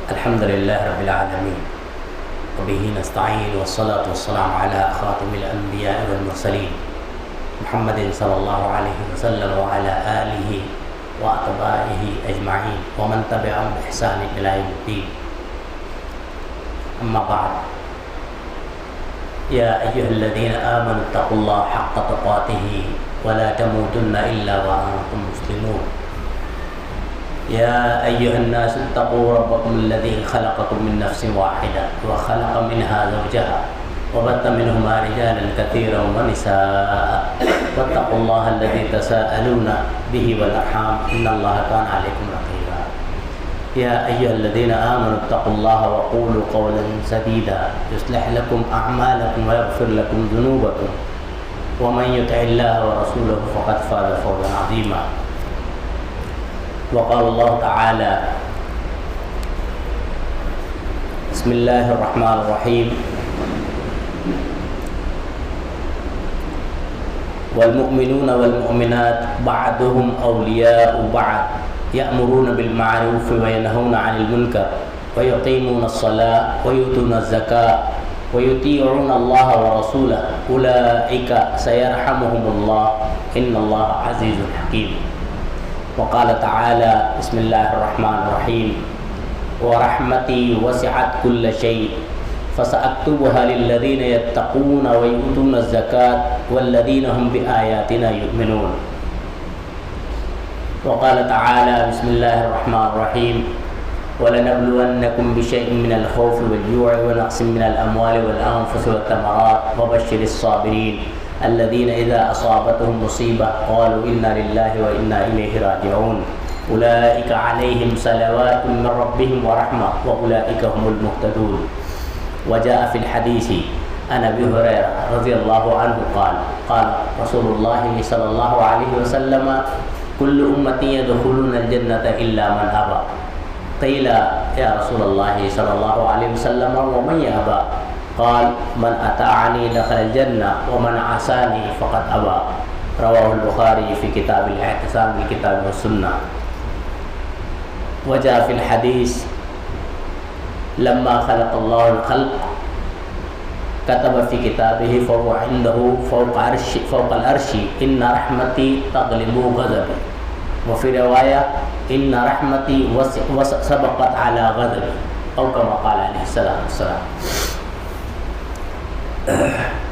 الحمد لله رب العالمين وبه نستعين والصلاة والسلام على خاتم الأنبياء والمرسلين محمد صلى الله عليه وسلم وعلى آله وأتباعه أجمعين ومن تبعهم بإحسان إلى يوم الدين. أما بعد، يا أيها الذين آمنوا اتقوا الله حق تقاته ولا تموتن إلا وأنتم مسلمون. يا أيها الناس اتقوا ربكم الذي خلقكم من نفس واحدة وخلق منها زوجها وبث منهما رجالا كثيرا ونساء واتقوا الله الذي تساءلون به والأرحام إن الله كان عليكم رقيبا. يا أيها الذين آمنوا اتقوا الله وقولوا قولا سديدا يصلح لكم أعمالكم ويغفر لكم ذنوبكم ومن يطع الله ورسوله فقد فاز فوزا عظيما. وقال الله تعالى: بسم الله الرحمن الرحيم. والمؤمنون والمؤمنات بعضهم أولياء بعض يأمرون بالمعروف وينهون عن المنكر ويقيمون الصلاة ويؤتون الزكاة ويطيعون الله ورسوله أولئك سيرحمهم الله إن الله عزيز حكيم. وقال تعالى: بسم الله الرحمن الرحيم. ورحمتي وسعت كل شيء فسأكتبها للذين يتقون ويؤتون الزكاة والذين هم بآياتنا يؤمنون. وقال تعالى: بسم الله الرحمن الرحيم. ولنبلونكم بشيء من الخوف والجوع ونقص من الأموال والأنفس والثمرات وبشر الصابرين الذين إذا أصابتهم مصيبة قالوا إنا لله وإنا إليه راجعون أولئك عليهم صلوات من ربهم ورحمة وأولئك هم المهتدون. وجاء في الحديث عن أبي هريرة رضي الله عنه قال رسول الله صلى الله عليه وسلم: كل أمتي يدخلون الجنة إلا من أبى. قيل: يا رسول الله صلى الله عليه وسلم ومن يأبى؟ قال: من أطاعني دخل الجنة ومن عصاني فقد أبى. رواه البخاري في كتاب الاعتصام بالكتاب والسنة. وجاء في الحديث: لما خلق الله الخلق كتب في كتابه فهو عنده فوق العرش إن رحمتي تغلب غضبي. وفي رواية إن رحمتي سبقت على غضبي أو كما قال عليه الصلاة والسلام.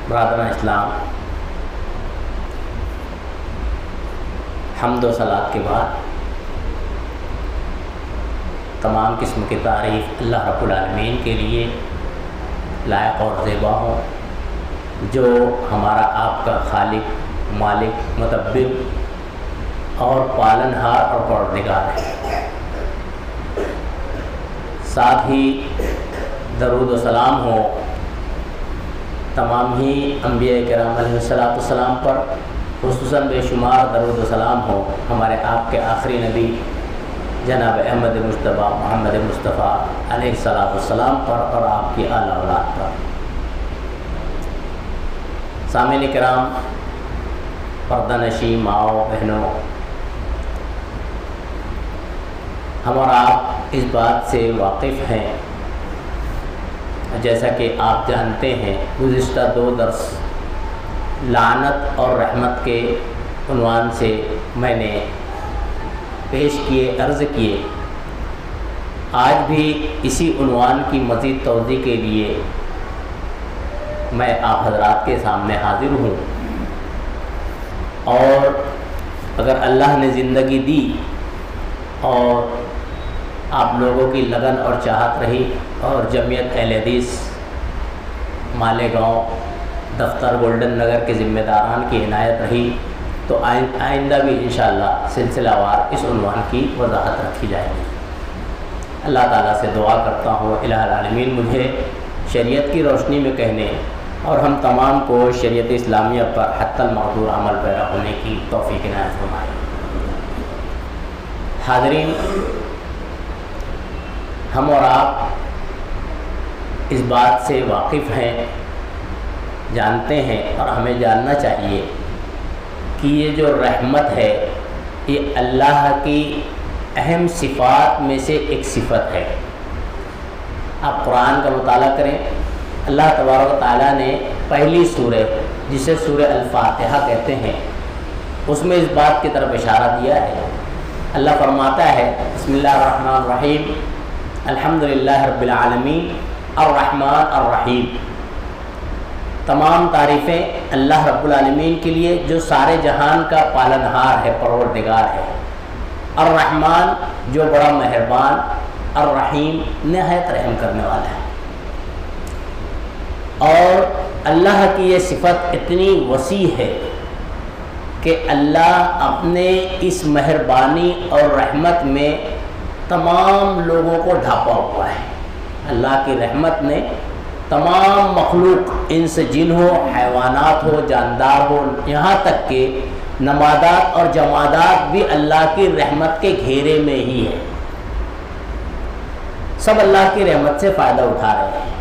برادران اسلام، حمد و صلاۃ کے بعد تمام قسم کی تعریف اللہ رب العالمین کے لیے لائق اور زیبا ہوں، جو ہمارا آپ کا خالق، مالک، مدبر اور پالن ہار اور پروردگار ہے۔ ساتھ ہی درود و سلام ہو تمام ہی انبیاء کرام علیہ السلام پر، خصوصاً بے شمار درود و سلام ہو ہمارے آپ کے آخری نبی جناب احمد مجتبیٰ محمد مصطفیٰ علیہ السلام پر اور آپ کی اعلیٰ اولاد پر۔ سامعین کرام، پردہ نشین ماؤں بہنوں، ہم اور آپ اس بات سے واقف ہیں، جیسا کہ آپ جانتے ہیں گزشتہ 2 درس لعنت اور رحمت کے عنوان سے میں نے پیش کیے، عرض کیے۔ آج بھی اسی عنوان کی مزید توضیح کے لیے میں آپ حضرات کے سامنے حاضر ہوں، اور اگر اللہ نے زندگی دی اور آپ لوگوں کی لگن اور چاہت رہی اور جمعیت اہل حدیث مالیگاؤں دفتر گولڈن نگر کے ذمہ داران کی عنایت رہی، تو آئندہ بھی انشاءاللہ سلسلہ وار اس عنوان کی وضاحت رکھی جائے گی۔ اللہ تعالیٰ سے دعا کرتا ہوں الہ العالمین مجھے شریعت کی روشنی میں کہنے اور ہم تمام کو شریعت اسلامیہ پر حتی المقدور عمل پیرا ہونے کی توفیق عنایت فرمائے۔ حاضرین، ہم اور آپ اس بات سے واقف ہیں، جانتے ہیں، اور ہمیں جاننا چاہیے کہ یہ جو رحمت ہے یہ اللہ کی اہم صفات میں سے ایک صفت ہے، آپ قرآن کا مطالعہ کریں. اللہ تبارک و تعالیٰ نے پہلی سورہ جسے سورہ الفاتحہ کہتے ہیں اس میں اس بات کی طرف اشارہ دیا ہے. اللہ فرماتا ہے بسم اللہ الرحمن الرحیم الحمدللہ رب العالمین الرحمن الرحیم. تمام تعریفیں اللہ رب العالمین کے لیے جو سارے جہان کا پالنہار ہے، پروردگار ہے. الرحمن جو بڑا مہربان، الرحیم نہایت رحم کرنے والا ہے. اور اللہ کی یہ صفت اتنی وسیع ہے کہ اللہ اپنے اس مہربانی اور رحمت میں تمام لوگوں کو ڈھانپا ہوا ہے. اللہ کی رحمت نے تمام مخلوق، انس جن ہو، حیوانات ہو، جاندار ہو، یہاں تک کہ نباتات اور جمادات بھی اللہ کی رحمت کے گھیرے میں ہی ہے. سب اللہ کی رحمت سے فائدہ اٹھا رہے ہیں.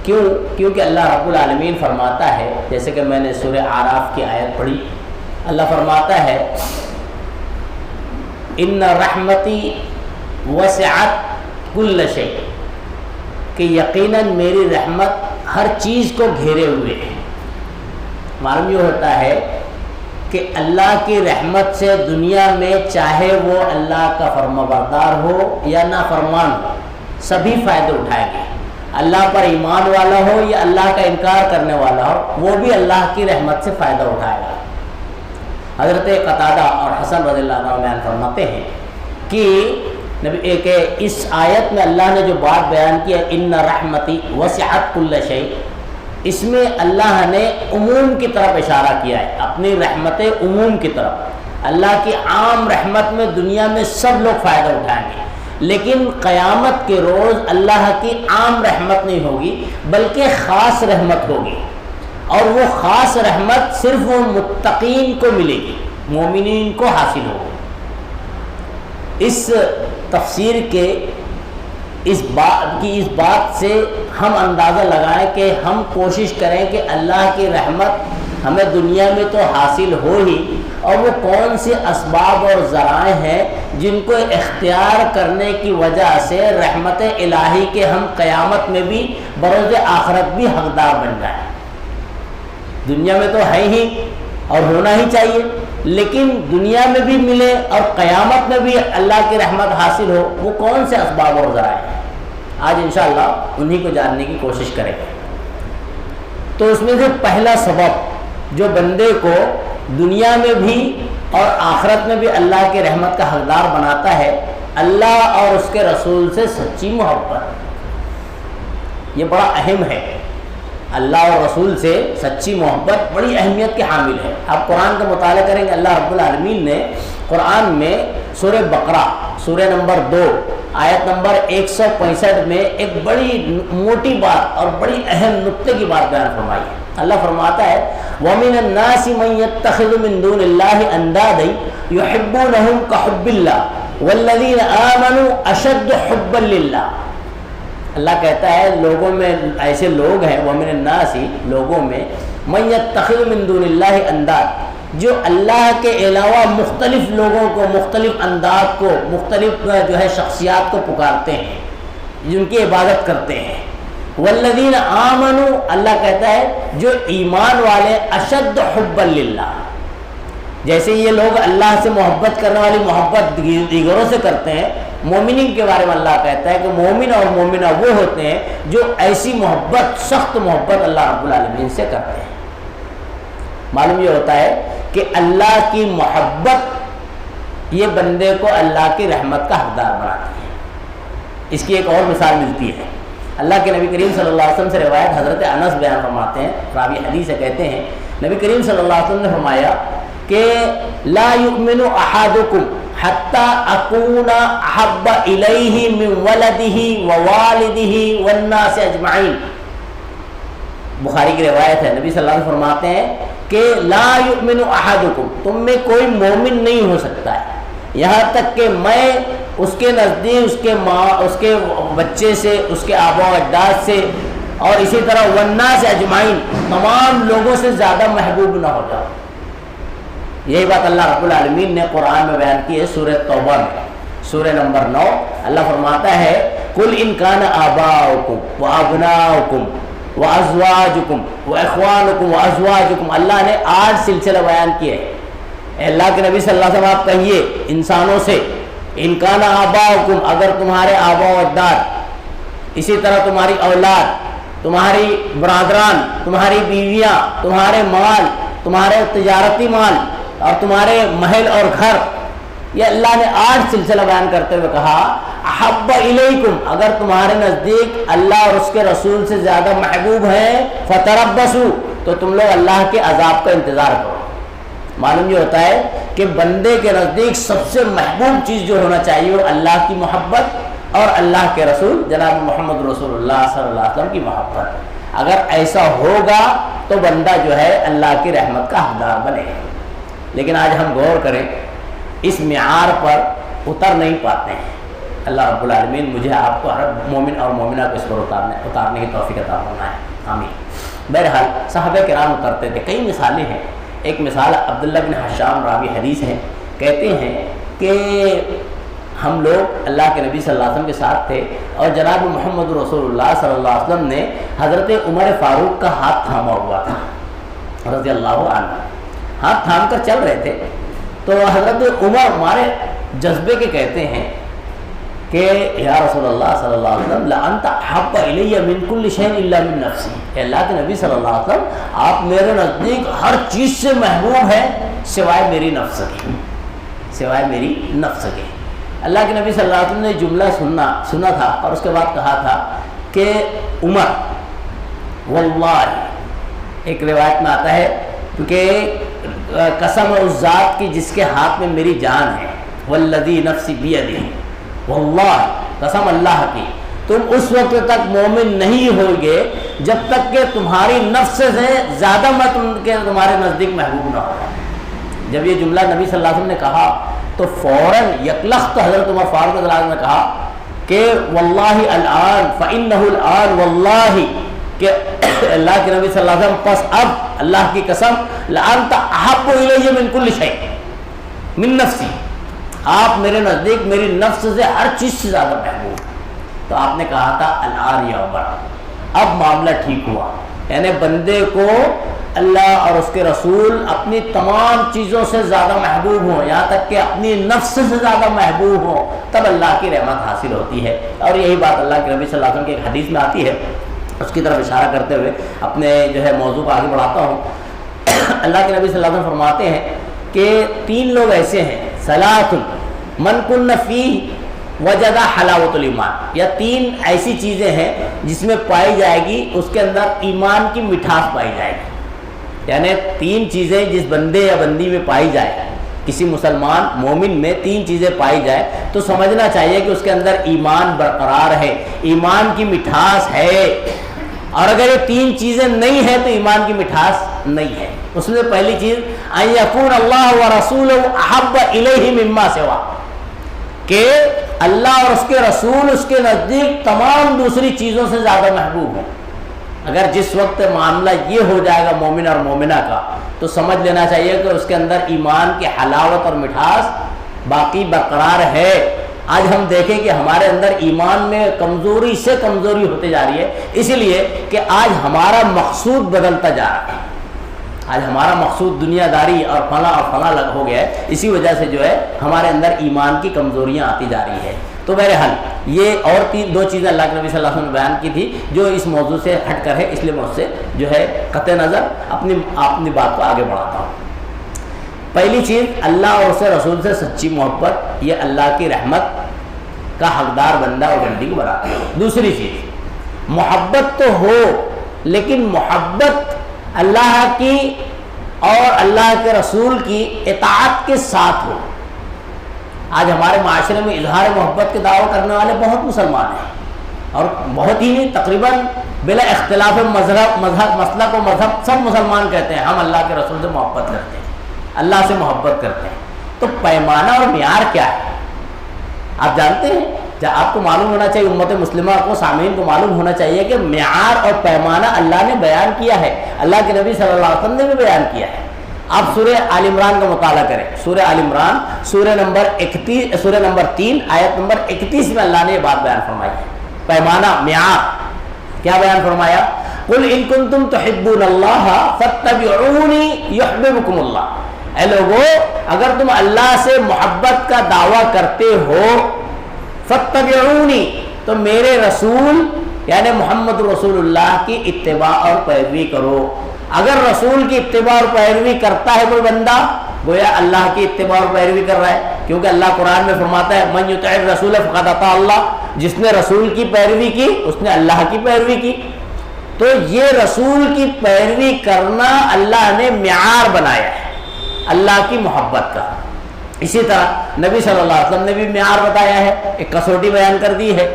کیونکہ اللہ رب العالمین فرماتا ہے، جیسے کہ میں نے سورہ اعراف کی آیت پڑھی، اللہ فرماتا ہے ان رحمتی وسعت کل شیء، کہ یقیناً میری رحمت ہر چیز کو گھیرے ہوئے ہے. معلوم یہ ہوتا ہے کہ اللہ کی رحمت سے دنیا میں چاہے وہ اللہ کا فرمانبردار ہو یا نافرمان ہو، سبھی فائدے اٹھائیں گے. اللہ پر ایمان والا ہو یا اللہ کا انکار کرنے والا ہو، وہ بھی اللہ کی رحمت سے فائدہ اٹھائے گا. حضرت قتادہ اور حسن رضی اللہ عنہ بیان فرماتے ہیں کہ اس آیت میں اللہ نے جو بات بیان کی ہے ان رحمتی وسعت کل شیء، اس میں اللہ نے عموم کی طرف اشارہ کیا ہے، اپنی رحمت عموم کی طرف. اللہ کی عام رحمت میں دنیا میں سب لوگ فائدہ اٹھائیں گے، لیکن قیامت کے روز اللہ کی عام رحمت نہیں ہوگی بلکہ خاص رحمت ہوگی. اور وہ خاص رحمت صرف وہ متقین کو ملے گی، مومنین کو حاصل ہوگی. اس تفسیر کے اس بات سے ہم اندازہ لگائیں کہ ہم کوشش کریں کہ اللہ کی رحمت ہمیں دنیا میں تو حاصل ہو ہی، اور وہ کون سے اسباب اور ذرائع ہیں جن کو اختیار کرنے کی وجہ سے رحمت الہی کے ہم قیامت میں بھی بروز آخرت بھی حقدار بن جائیں. دنیا میں تو ہے ہی اور ہونا ہی چاہیے، لیکن دنیا میں بھی ملے اور قیامت میں بھی اللہ کی رحمت حاصل ہو، وہ کون سے اسباب اور ذرائع ہیں؟ آج انشاءاللہ انہی کو جاننے کی کوشش کریں گے. تو اس میں سے پہلا سبب جو بندے کو دنیا میں بھی اور آخرت میں بھی اللہ کی رحمت کا حقدار بناتا ہے، اللہ اور اس کے رسول سے سچی محبت. یہ بڑا اہم ہے. اللہ اور رسول سے سچی محبت بڑی اہمیت کے حامل ہے. آپ قرآن کا مطالعہ کریں گے، اللہ رب العالمین نے قرآن میں سورہ بقرہ سورہ نمبر 2 آیت نمبر 165 میں ایک بڑی موٹی بات اور بڑی اہم نقطے کی بات بیان فرمائی ہے. اللہ فرماتا ہے وَمِنَ النَّاسِ مَن يَتَّخِذُ مِن دُونِ اللَّهِ أَندَادًا يُحِبُّونَهُمْ كَحُبِّ اللَّهِ وَالَّذِينَ آمَنُوا أَشَدُّ حُبًّا لِلَّهِ. اللہ کہتا ہے لوگوں میں ایسے لوگ ہیں، وَمِنَ النَّاسِ لوگوں میں، مَن يَتَّخِذُ مِن دُونِ اللَّهِ أَندَادًا جو اللہ کے علاوہ مختلف لوگوں کو، مختلف انداز کو، مختلف جو ہے شخصیات کو پکارتے ہیں، جن کی عبادت کرتے ہیں. والذین آمنوا اللہ کہتا ہے جو ایمان والے، اشد حبا للہ، جیسے یہ لوگ اللہ سے محبت کرنے والی محبت دیگروں سے کرتے ہیں. مومنین کے بارے میں اللہ کہتا ہے کہ مومن اور مومنہ وہ ہوتے ہیں جو ایسی محبت، سخت محبت اللہ رب العالمین سے کرتے ہیں. معلوم یہ ہوتا ہے کہ اللہ کی محبت یہ بندے کو اللہ کی رحمت کا حقدار بناتی ہے. اس کی ایک اور مثال ملتی ہے. اللہ کے نبی کریم صلی اللہ علیہ وسلم سے روایت حضرت انس بیان فرماتے ہیں، راوی حدیث سے کہتے ہیں نبی کریم صلی اللہ علیہ وسلم نے فرمایا کہ لا یؤمن احدکم حتی اکون احب الیہ من ولدہ ووالدہ والناس اجمعین. بخاری کی روایت ہے، نبی صلی اللہ علیہ وسلم فرماتے ہیں کہ لا یؤمن احدکم، تم میں کوئی مومن نہیں ہو سکتا ہے یہاں تک کہ میں اس کے نزدیک اس کے ماں، اس کے بچے سے، اس کے آبا و اجداد سے، اور اسی طرح والناس اجمعین تمام لوگوں سے زیادہ محبوب نہ ہو جاؤ. یہی بات اللہ رب العالمین نے قرآن میں بیان کی ہے سورہ توبہ میں. سورہ نمبر 9 اللہ فرماتا ہے قل ان کان آباؤکم وابناؤکم وازواجکم واخوانکم وازواجکم. اللہ نے 8 سلسلہ بیان کیے. اے اللہ کے نبی صلی اللہ علیہ وسلم آپ کہیے انسانوں سے ان کان آباؤکم اگر تمہارے آبا و اجداد، اسی طرح تمہاری اولاد، تمہاری برادران، تمہاری بیویاں، تمہارے مال، تمہارے تجارتی مال اور تمہارے محل اور گھر، یہ اللہ نے 8 سلسلہ بیان کرتے ہوئے کہا احب الیکم اگر تمہارے نزدیک اللہ اور اس کے رسول سے زیادہ محبوب ہیں فتربصوا تو تم لوگ اللہ کے عذاب کا انتظار کرو. معلوم یہ ہوتا ہے کہ بندے کے نزدیک سب سے محبوب چیز جو ہونا چاہیے وہ اللہ کی محبت اور اللہ کے رسول جناب محمد رسول اللہ صلی اللہ علیہ وسلم کی محبت. اگر ایسا ہوگا تو بندہ جو ہے اللہ کی رحمت کا حقدار بنے. لیکن آج ہم غور کریں اس معیار پر اتر نہیں پاتے ہیں. اللہ رب العالمین مجھے آپ کو ہر مومن اور مومنہ کو اس پر اتارنے کی توفیق عطا فرمائے. آمین. بہرحال صحابہ کرام اترتے تھے. کئی مثالیں ہیں. ایک مثال عبداللہ بن حشام راوی حدیث ہیں، کہتے ہیں کہ ہم لوگ اللہ کے نبی صلی اللہ علیہ وسلم کے ساتھ تھے اور جناب محمد رسول اللہ صلی اللہ علیہ وسلم نے حضرت عمر فاروق کا ہاتھ تھاما ہوا تھا رضی اللہ عنہ. ہاتھ تھام کر چل رہے تھے تو حضرت عمر ہمارے جذبے کے کہتے ہیں کہ یا رسول اللہ صلی اللہ علیہ وسلم لأنت احب الی من کل شیء الا من نفسی. اے اللہ کے نبی صلی اللہ علیہ وسلم آپ میرے نزدیک ہر چیز سے محبوب ہیں سوائے میری نفس کے، سوائے میری نفس کے. اللہ کے نبی صلی اللہ علیہ وسلم نے جملہ سنا تھا اور اس کے بعد کہا تھا کہ عمر واللہ، ایک روایت میں آتا ہے کیونکہ قسم اس ذات کی جس کے ہاتھ میں میری جان ہے، والذی نفسی بیدہ، واللہ قسم اللہ کی تم اس وقت تک مومن نہیں ہوگے جب تک کہ تمہاری نفس سے زیادہ میں تمہارے نزدیک محبوب نہ ہو. جب یہ جملہ نبی صلی اللہ علیہ وسلم نے کہا تو فوراً یکلخت حضرت عمر فاروق رضی اللہ عنہ نے کہا کہ واللہ الآن فإنہ الآن واللہ، کہ اللہ کے نبی صلی اللہ علیہ وسلم پس اب اللہ کی قسم لأنت احب الی من کل شیء من نفسی، آپ میرے نزدیک میری نفس سے ہر چیز سے زیادہ محبوب. تو آپ نے کہا تھا الآن یا عمر، اب معاملہ ٹھیک ہوا. یعنی بندے کو اللہ اور اس کے رسول اپنی تمام چیزوں سے زیادہ محبوب ہوں، یہاں تک کہ اپنی نفس سے زیادہ محبوب ہوں، تب اللہ کی رحمت حاصل ہوتی ہے. اور یہی بات اللہ کے نبی صلی اللہ علیہ وسلم کی ایک حدیث میں آتی ہے. اس کی طرف اشارہ کرتے ہوئے اپنے جو ہے موضوع کو آگے بڑھاتا ہوں. اللہ کے نبی صلی اللہ علیہ وسلم فرماتے ہیں کہ 3 لوگ ایسے ہیں ثلاث من کن فیہ وجد حلاوت الایمان، یا 3 ایسی چیزیں ہیں جس میں پائی جائے گی اس کے اندر ایمان کی مٹھاس پائی جائے گی. یعنی 3 چیزیں جس بندے یا بندی میں پائی جائے، کسی مسلمان مومن میں 3 چیزیں پائی جائے تو سمجھنا چاہیے کہ اس کے اندر ایمان برقرار ہے، ایمان کی مٹھاس ہے. اور اگر یہ 3 چیزیں نہیں ہیں تو ایمان کی مٹھاس نہیں ہے. اس میں پہلی چیز ان یکون اللہ ورسولہ احب الیہ مما سوا، کہ اللہ اور اس کے رسول اس کے نزدیک تمام دوسری چیزوں سے زیادہ محبوب ہیں. اگر جس وقت معاملہ یہ ہو جائے گا مومن اور مومنہ کا تو سمجھ لینا چاہیے کہ اس کے اندر ایمان کی حلاوت اور مٹھاس باقی برقرار ہے. آج ہم دیکھیں کہ ہمارے اندر ایمان میں کمزوری سے کمزوری ہوتے جا رہی ہے، اسی لیے کہ آج ہمارا مقصود بدلتا جا رہا ہے. آج ہمارا مقصود دنیا داری اور فلاں ہو گیا ہے. اسی وجہ سے جو ہے ہمارے اندر ایمان کی کمزوریاں آتی جا رہی ہے. تو بہرحال یہ اور 2 چیزیں اللہ کے نبی صلی اللہ علیہ وسلم نے بیان کی تھی جو اس موضوع سے ہٹ کر ہے، اس لیے میں اس سے جو ہے قطع نظر اپنی بات کو آگے بڑھاتا ہوں. پہلی چیز اللہ اور اس کے رسول سے سچی محبت، یہ اللہ کی رحمت کا حقدار بندہ اور بندی کو بناتا ہے. دوسری چیز محبت تو ہو لیکن محبت اللہ کی اور اللہ کے رسول کی اطاعت کے ساتھ ہو. آج ہمارے معاشرے میں اظہار محبت کے دعویٰ کرنے والے بہت مسلمان ہیں اور بہت ہی تقریباً بلا اختلاف مسلک و مذہب سب مسلمان کہتے ہیں ہم اللہ کے رسول سے محبت کرتے ہیں، اللہ سے محبت کرتے ہیں. تو پیمانہ اور معیار کیا ہے آپ جانتے ہیں؟ آپ کو معلوم ہونا چاہیے، امت مسلمہ کو سامعین کو معلوم ہونا چاہیے کہ معیار اور پیمانہ اللہ نے بیان کیا ہے، اللہ کے نبی صلی اللہ علیہ وسلم نے بھی بیان کیا ہے. آپ سورہ آل عمران کا مطالعہ کریں، سورہ آل عمران سورہ نمبر 3 آیت نمبر 31 میں اللہ نے یہ بات بیان فرمائی ہے، پیمانہ، معیار کیا بیان فرمایا؟ قل ان کنتم تحبون اللہ فاتبعونی یحببکم اللہ، اے لوگو اگر تم اللہ سے محبت کا دعویٰ کرتے ہو، فاتبعونی تو میرے رسول یعنی محمد رسول اللہ کی اتباع اور پیروی کرو۔ اگر رسول کی اتباع اور پیروی کرتا ہے کوئی بندہ، گویا اللہ کی اتباع اور پیروی کر رہا ہے، کیونکہ اللہ قرآن میں فرماتا ہے من یطع الرسول فقد اطاع اللہ، جس نے رسول کی پیروی کی اس نے اللہ کی پیروی کی۔ تو یہ رسول کی پیروی کرنا اللہ نے معیار بنایا ہے اللہ کی محبت کا۔ اسی طرح نبی صلی اللہ علیہ وسلم نے بھی معیار بتایا ہے، ایک کسوٹی بیان کر دی ہے۔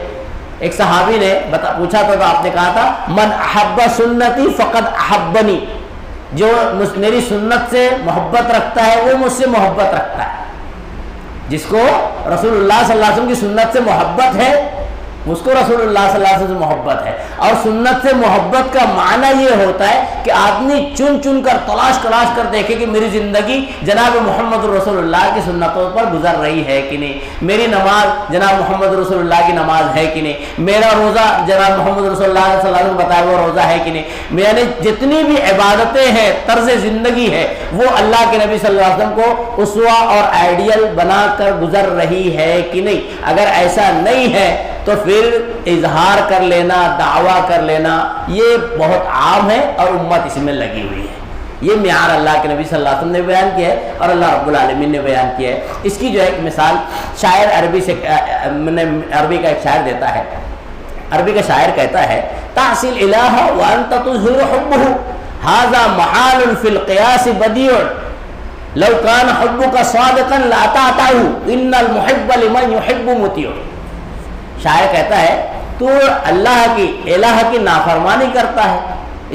ایک صحابی نے پوچھا تھا تو آپ نے کہا تھا من احب سنتی فقد احبنی، جو میری سنت سے محبت رکھتا ہے وہ مجھ سے محبت رکھتا ہے۔ جس کو رسول اللہ صلی اللہ علیہ وسلم کی سنت سے محبت ہے اس کو رسول اللہ صلی اللہ علیہ وسلم سے محبت ہے۔ اور سنت سے محبت کا معنی یہ ہوتا ہے کہ آدمی چن چن کر تلاش کر دیکھے کہ میری زندگی جناب محمد رسول اللہ کی سنتوں پر گزر رہی ہے کہ نہیں، میری نماز جناب محمد رسول اللہ کی نماز ہے کہ نہیں، میرا روزہ جناب محمد رسول اللہ صلی اللہ علیہ وسلم بتایا وہ روزہ ہے کہ نہیں، یعنی جتنی بھی عبادتیں ہیں، طرز زندگی ہے، وہ اللہ کے نبی صلی اللہ علیہ وسلم کو اسوہ اور آئیڈیل بنا کر گزر رہی ہے کہ نہیں۔ اگر ایسا نہیں ہے تو پھر اظہار کر لینا، دعویٰ کر لینا یہ بہت عام ہے اور امت اس میں لگی ہوئی ہے۔ یہ معیار اللہ کے نبی صلی اللہ علیہ وسلم نے بیان کیا ہے اور اللہ رب العالمین نے بیان کیا ہے۔ اس کی جو ہے ایک مثال شاعر عربی کا ایک شاعر دیتا ہے، عربی کا شاعر کہتا ہے تعصی الالہ وانت تظہر حبہ ھذا محال فی القیاس بدیع لو کان حبک صادقا لاطعتہ ان المحب لمن یحب مطیع۔ شاعر کہتا ہے تو اللہ کی الہ کی نافرمانی کرتا ہے،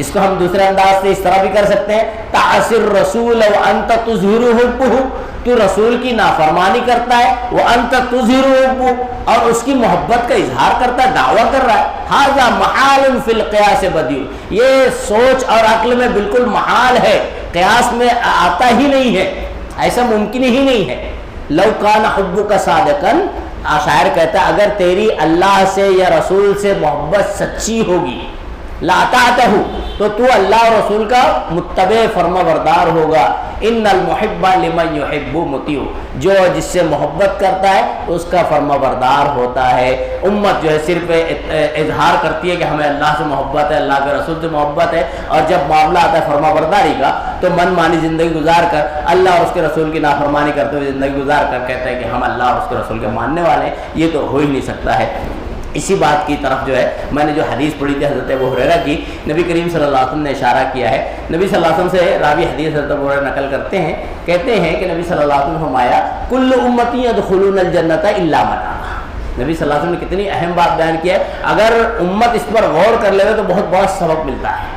اس کو ہم دوسرے انداز سے اس طرح بھی کر سکتے ہیں تعصی الرسول وانت تظہر حبہ، تو رسول کی نافرمانی کرتا ہے، وانت تظہر حبہ اور اس کی محبت کا اظہار کرتا ہے، دعویٰ کر رہا ہے۔ ھذا محال فی القیاس بدیع، یہ سوچ اور عقل میں بالکل محال ہے، قیاس میں آتا ہی نہیں ہے، ایسا ممکن ہی نہیں ہے۔ لو کان حبک صادقا، شاعر کہتا ہے اگر تیری اللہ سے یا رسول سے محبت سچی ہوگی، لاطعتہ تو اللہ اور رسول کا متبع فرما بردار ہوگا۔ ان المحب لمن یحب مطیع، جو جس سے محبت کرتا ہے اس کا فرما بردار ہوتا ہے۔ امت جو ہے صرف اظہار کرتی ہے کہ ہمیں اللہ سے محبت ہے، اللہ کے رسول سے محبت ہے، اور جب معاملہ آتا ہے فرما برداری کا تو من مانی زندگی گزار کر اللہ اور اس کے رسول کی نافرمانی کرتے ہوئے زندگی گزار کر کہتا ہے کہ ہم اللہ اور اس کے رسول کے ماننے والے ہیں۔ یہ تو ہو ہی نہیں سکتا ہے۔ اسی بات کی طرف جو ہے میں نے جو حدیث پڑھی تھی حضرت ابو ہریرہ کی، نبی کریم صلی اللہ علیہ وسلم نے اشارہ کیا ہے۔ نبی صلی اللہ علیہ وسلم سے راوی حدیث حضرت ابو ہریرہ نقل کرتے ہیں، کہتے ہیں کہ نبی صلی اللہ علیہ وسلم نے فرمایا کل امتی یدخلون الجنۃ الا من ابی۔ نبی صلی اللہ علیہ وسلم نے کتنی اہم بات بیان کی ہے، اگر امت اس پر غور کر لے تو بہت بڑا سبق ملتا ہے۔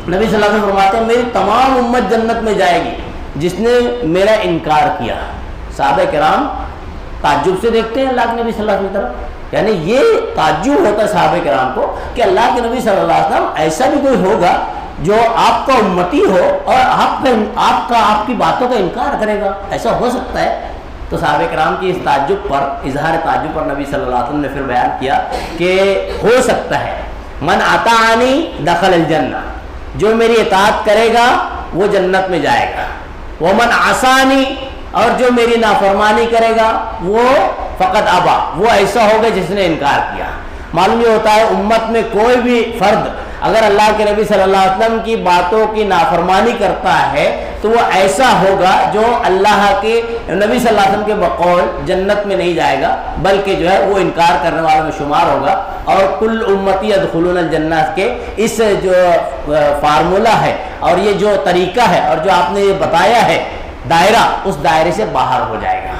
نبی صلی اللہ علیہ وسلم فرماتے ہیں میری تمام امت جنت میں جائے گی جس نے میرا انکار کیا۔ صحابہ کرام تعجب سے دیکھتے ہیں اللہ کے نبی صلی اللہ علیہ وسلم کی طرف، یعنی یہ تعجب ہوتا ہے صحابہ کرام کو کہ اللہ کے نبی صلی اللہ علیہ وسلم ایسا بھی کوئی ہوگا جو آپ کا امتی ہو اور آپ کی باتوں کا انکار کرے گا، ایسا ہو سکتا ہے؟ تو صحابہ کرام کی اس تعجب پر، اظہار تعجب پر نبی صلی اللہ علیہ وسلم نے پھر بیان کیا کہ ہو سکتا ہے من اطاعنی دخل الجنہ، جو میری اطاعت کرے گا وہ جنت میں جائے گا، ومن عصانی، اور جو میری نافرمانی کرے گا وہ فقط ابا، وہ ایسا ہوگا جس نے انکار کیا۔ معلوم یہ ہوتا ہے امت میں کوئی بھی فرد اگر اللہ کے نبی صلی اللہ علیہ وسلم کی باتوں کی نافرمانی کرتا ہے تو وہ ایسا ہوگا جو اللہ کے نبی صلی اللہ علیہ وسلم کے بقول جنت میں نہیں جائے گا، بلکہ جو ہے وہ انکار کرنے والوں میں شمار ہوگا۔ اور کل امتی یدخلون الجنہ کے اس جو فارمولہ ہے اور یہ جو طریقہ ہے اور جو آپ نے یہ بتایا ہے دائرہ، اس دائرے سے باہر ہو جائے گا۔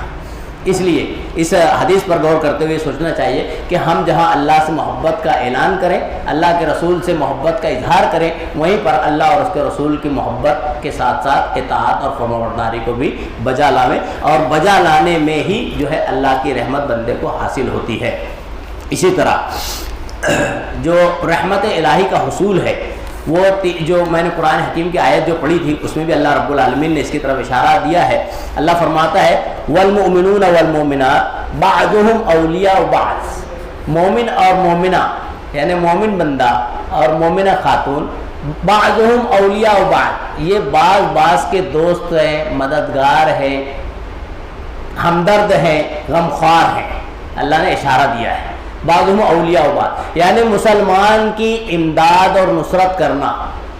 اس لیے اس حدیث پر غور کرتے ہوئے سوچنا چاہیے کہ ہم جہاں اللہ سے محبت کا اعلان کریں، اللہ کے رسول سے محبت کا اظہار کریں، وہیں پر اللہ اور اس کے رسول کی محبت کے ساتھ ساتھ اطاعت اور فرمانبرداری کو بھی بجا لاویں، اور بجا لانے میں ہی جو ہے اللہ کی رحمت بندے کو حاصل ہوتی ہے۔ اسی طرح جو رحمت الہی کا حصول ہے وہ جو میں نے قرآن حکیم کی آیت جو پڑھی تھی اس میں بھی اللہ رب العالمین نے اس کی طرف اشارہ دیا ہے. اللہ فرماتا ہے والمؤمنون والمؤمنات بعضهم اولیاء بعض. مومن اور مومنہ یعنی مومن بندہ اور مومنہ خاتون بعضهم اولیاء بعض، یہ بعض کے دوست ہیں، مددگار ہیں، ہمدرد ہیں، غمخوار ہیں. اللہ نے اشارہ دیا ہے بعضهم اولیاء بعض، یعنی مسلمان کی امداد اور نصرت کرنا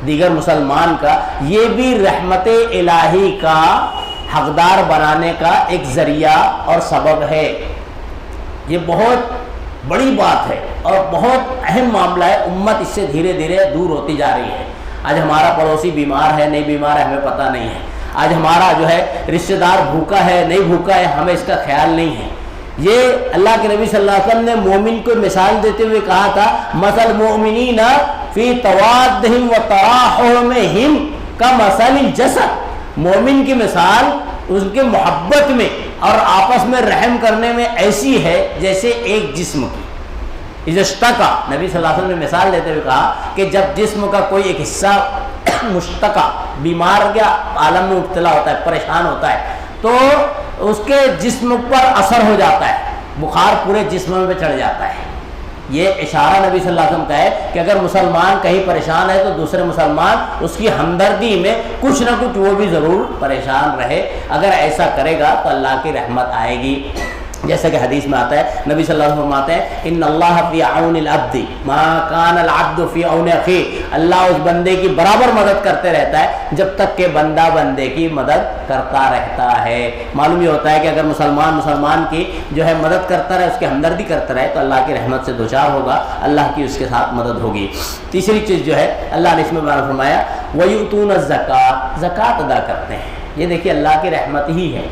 دیگر مسلمان کا، یہ بھی رحمت الہی کا حقدار بنانے کا ایک ذریعہ اور سبب ہے. یہ بہت بڑی بات ہے اور بہت اہم معاملہ ہے. امت اس سے دھیرے دھیرے دور ہوتی جا رہی ہے. آج ہمارا پڑوسی بیمار ہے نہیں بیمار ہے ہمیں پتہ نہیں ہے. آج ہمارا جو ہے رشتہ دار بھوکا ہے نہیں بھوکا ہے ہمیں اس کا خیال نہیں ہے. یہ اللہ کے نبی صلی اللہ علیہ وسلم نے مومن کو مثال دیتے ہوئے کہا تھا مثل المؤمنین فی توادہم و تراحمہم کمثل الجسد. مومن کی مثال اس کے محبت میں اور آپس میں رحم کرنے میں ایسی ہے جیسے ایک جسم کی. اذا اشتکا، نبی صلی اللہ علیہ وسلم نے مثال دیتے ہوئے کہا کہ جب جسم کا کوئی ایک حصہ مشتکا بیمار یا عالم میں مبتلا ہوتا ہے، پریشان ہوتا ہے، تو اس کے جسم پر اثر ہو جاتا ہے، بخار پورے جسم میں چڑھ جاتا ہے. یہ اشارہ نبی صلی اللہ علیہ وسلم کا ہے کہ اگر مسلمان کہیں پریشان ہے تو دوسرے مسلمان اس کی ہمدردی میں کچھ نہ کچھ وہ بھی ضرور پریشان رہے. اگر ایسا کرے گا تو اللہ کی رحمت آئے گی. جیسا کہ حدیث میں آتا ہے نبی صلی اللہ علیہ وسلم فرماتے ہیں ان اللہ فی عون العبد ما کان العبد فی عون اخیہ. اللہ اس بندے کی برابر مدد کرتے رہتا ہے جب تک کہ بندہ بندے کی مدد کرتا رہتا ہے. معلوم یہ ہوتا ہے کہ اگر مسلمان کی جو ہے مدد کرتا رہے، اس کی ہمدردی کرتا رہے تو اللہ کی رحمت سے دوچار ہوگا، اللہ کی اس کے ساتھ مدد ہوگی. تیسری چیز جو ہے اللہ نے اس میں بیان فرمایا وَيُؤْتُونَ الزَّكَاةَ، زکوٰۃ ادا کرتے ہیں. یہ دیکھیے اللہ کی رحمت ہی ہے.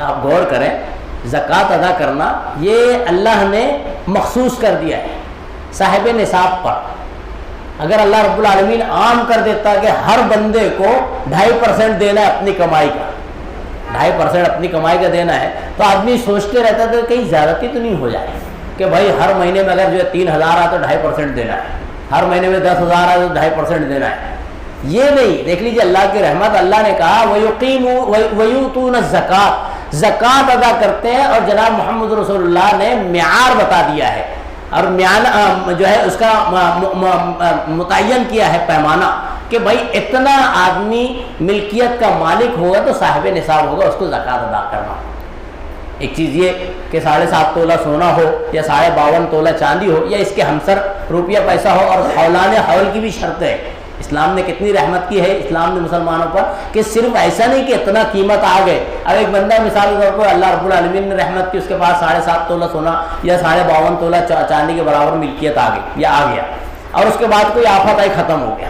آپ غور کریں، زکوٰۃ ادا کرنا یہ اللہ نے مخصوص کر دیا ہے صاحب نصاب پر. اگر اللہ رب العالمین عام کر دیتا کہ ہر بندے کو 2.5% دینا ہے اپنی کمائی کا، 2.5% اپنی کمائی کا دینا ہے، تو آدمی سوچتے رہتا تھا کہ کہیں زیادتی تو نہیں ہو جائے کہ بھائی ہر مہینے میں اگر جو ہے 3,000 آ تو 2.5% دینا ہے، ہر مہینے میں 10,000 آ تو 2.5% دینا ہے. یہ نہیں، دیکھ لیجیے اللہ کی رحمت. اللہ نے کہا وَيُؤْتُونَ الزَّكَاةَ، زکوٰۃ ادا کرتے ہیں. اور جناب محمد رسول اللہ نے معیار بتا دیا ہے اور جو ہے اس کا متعین کیا ہے پیمانہ کہ بھائی اتنا آدمی ملکیت کا مالک ہوگا تو صاحب نصاب ہوگا، اس کو زکوٰۃ ادا کرنا. ایک چیز یہ کہ 7.5 تولہ سونا ہو یا 52.5 تولہ چاندی ہو یا اس کے ہمسر روپیہ پیسہ ہو. اور حولان حول کی بھی شرط ہے. اسلام نے کتنی رحمت کی ہے اسلام نے مسلمانوں پر کہ صرف ایسا نہیں کہ اتنا قیمت آ گئے. اب ایک بندہ مثال کے طور پر اللہ رب العالمین نے رحمت کی، اس کے پاس 7.5 تولہ سونا یا 52.5 تولہ چاندی کے برابر ملکیت آ گئی یا آ گیا، اور اس کے بعد کوئی آفت آئی ختم ہو گیا،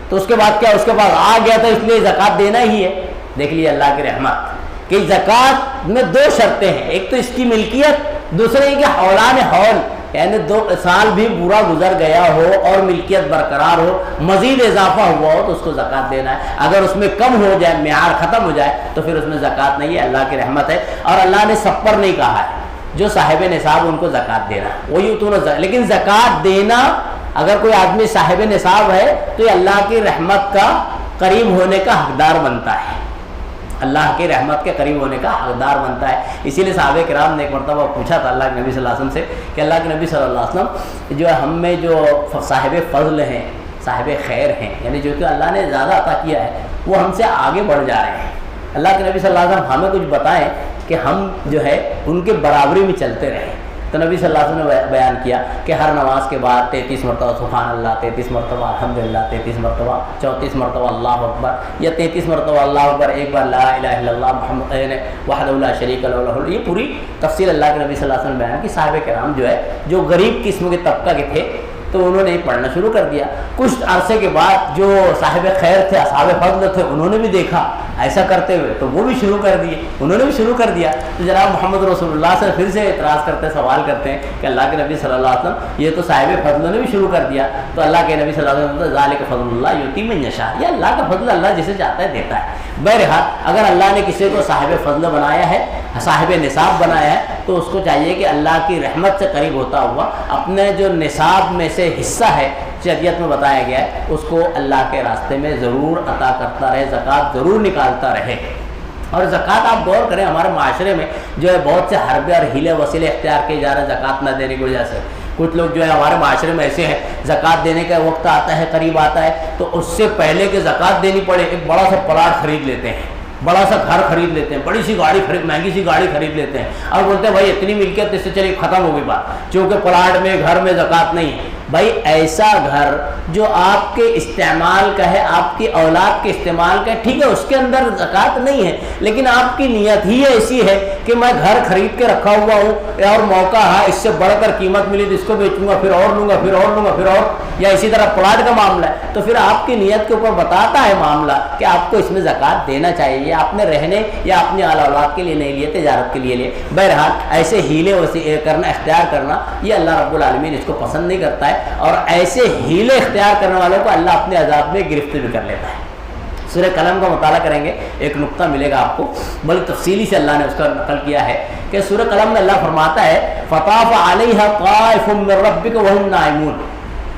تو اس کے بعد کیا اس کے پاس آ گیا تھا اس لیے زکوٰۃ دینا ہی ہے. دیکھ لیے اللہ کی رحمت کہ زکوٰۃ میں 2 شرطیں ہیں، ایک تو اس کی ملکیت، دوسرے یہ کہ حولان حول یعنی 2 سال بھی برا گزر گیا ہو اور ملکیت برقرار ہو، مزید اضافہ ہوا ہو تو اس کو زکوٰۃ دینا ہے. اگر اس میں کم ہو جائے، معیار ختم ہو جائے تو پھر اس میں زکوٰۃ نہیں ہے. اللہ کی رحمت ہے. اور اللہ نے سب پر نہیں کہا ہے، جو صاحب نصاب ان کو زکوٰۃ دینا، وہی تو لیکن زکوٰۃ دینا اگر کوئی آدمی صاحب نصاب ہے تو یہ اللہ کی رحمت کا قریب ہونے کا حقدار بنتا ہے، اللہ کی رحمت کے قریب ہونے کا حقدار بنتا ہے. اسی لیے صحابہ کرام نے ایک مرتبہ پوچھا تھا اللہ کے نبی صلی اللہ علیہ وسلم سے کہ اللہ کے نبی صلی اللہ علیہ وسلم جو ہم میں جو صاحب فضل ہیں، صاحب خیر ہیں، یعنی جو کہ اللہ نے زیادہ عطا کیا ہے، وہ ہم سے آگے بڑھ جا رہے ہیں. اللہ کے نبی صلی اللہ علیہ وسلم ہمیں کچھ بتائیں کہ ہم جو ہے ان کے برابری میں چلتے رہیں. تو نبی صلی اللہ علیہ وسلم نے بیان کیا کہ ہر نماز کے بعد 33 مرتبہ سبحان اللہ، 33 مرتبہ الحمدللہ، 33 مرتبہ 34 مرتبہ اللہ اکبر، یا 33 مرتبہ اللہ اکبر، ایک بار لا الہ الا اللہ محمد وحدہ لا شریک لہ. یہ پوری تفصیل اللہ کے نبی صلی اللہ علیہ وسلم نے بیان کی. صحابہ کرام جو ہے جو غریب قسم کے طبقہ کے تھے تو انہوں نے پڑھنا شروع کر دیا. کچھ عرصے کے بعد جو صاحب خیر تھے، اصحاب فضل تھے، انہوں نے بھی دیکھا ایسا کرتے ہوئے تو وہ بھی شروع کر دیے، انہوں نے بھی شروع کر دیا. تو جناب محمد رسول اللہ سے پھر سے اعتراض کرتے ہیں، سوال کرتے ہیں کہ اللہ کے نبی صلی اللہ علیہ وسلم یہ تو صاحب فضل نے بھی شروع کر دیا. تو اللہ کے نبی صلی اللہ علیہ وسلم ذالک فضل اللہ یؤتی من یشاء، یہ اللہ کا فضل اللہ جسے چاہتا ہے دیتا ہے. بہرحال اگر اللہ نے کسی کو صاحب فضل بنایا ہے، صاحب نصاب بنایا ہے، تو اس کو چاہیے کہ اللہ کی رحمت سے قریب ہوتا ہوا اپنے جو نصاب میں سے سے حصہ ہے شریعت میں بتایا گیا ہے اس کو اللہ کے راستے میں ضرور عطا کرتا رہے، زکوٰۃ ضرور نکالتا رہے۔ اور زکوٰۃ آپ غور کریں، ہمارے معاشرے میں جو ہے بہت سے حربے اور ہیلے وسیلے اختیار کیے جا رہے ہیں زکوٰۃ نہ دینے کی وجہ سے۔ کچھ لوگ جو ہے ہمارے معاشرے میں ایسے ہیں، زکوٰۃ دینے کا وقت آتا ہے، قریب آتا ہے، تو اس سے پہلے کہ زکوٰۃ دینی پڑے ایک بڑا سا پلاٹ خرید لیتے ہیں، بڑا سا گھر خرید لیتے ہیں، بڑی سی گاڑی مہنگی سی گاڑی خرید لیتے ہیں، اور بولتے ہیں بھائی اتنی ملکیت، اس سے چلیے ختم ہو گئی بات، چونکہ پلاٹ میں گھر میں زکوٰۃ نہیں ہے۔ بھائی ایسا گھر جو آپ کے استعمال کا ہے، آپ کی اولاد کے استعمال کا ہے، ٹھیک ہے اس کے اندر زکوٰۃ نہیں ہے، لیکن آپ کی نیت ہی ایسی ہے کہ میں گھر خرید کے رکھا ہوا ہوں اور موقع ہے اس سے بڑھ کر قیمت ملی تو اس کو بیچوں گا، پھر اور لوں گا، پھر اور لوں گا، پھر اور، یا اسی طرح پلاٹ کا معاملہ ہے، تو پھر آپ کی نیت کے اوپر بتاتا ہے معاملہ کہ آپ کو اس میں زکوٰۃ دینا چاہیے، یا آپ نے رہنے یا اپنی اولاد کے لیے نہیں لیے، تجارت کے لیے لیے۔ بہرحال ایسے ہیلے کرنا، اختیار کرنا، یہ اللہ رب العالمین اس کو پسند نہیں کرتا ہے، اور ایسے ہیلے اختیار کرنے والوں کو اللہ اپنے عذاب میں گرفتار بھی کر لیتا ہے۔ سورہ قلم کا مطالعہ کریں گے ایک نقطہ ملے گا آپ کو، بڑی تفصیلی سے اللہ نے اس کا نقل کیا ہے کہ سورہ قلم میں اللہ فرماتا ہے فطاف علیہا طائف من ربک وہم نائمون۔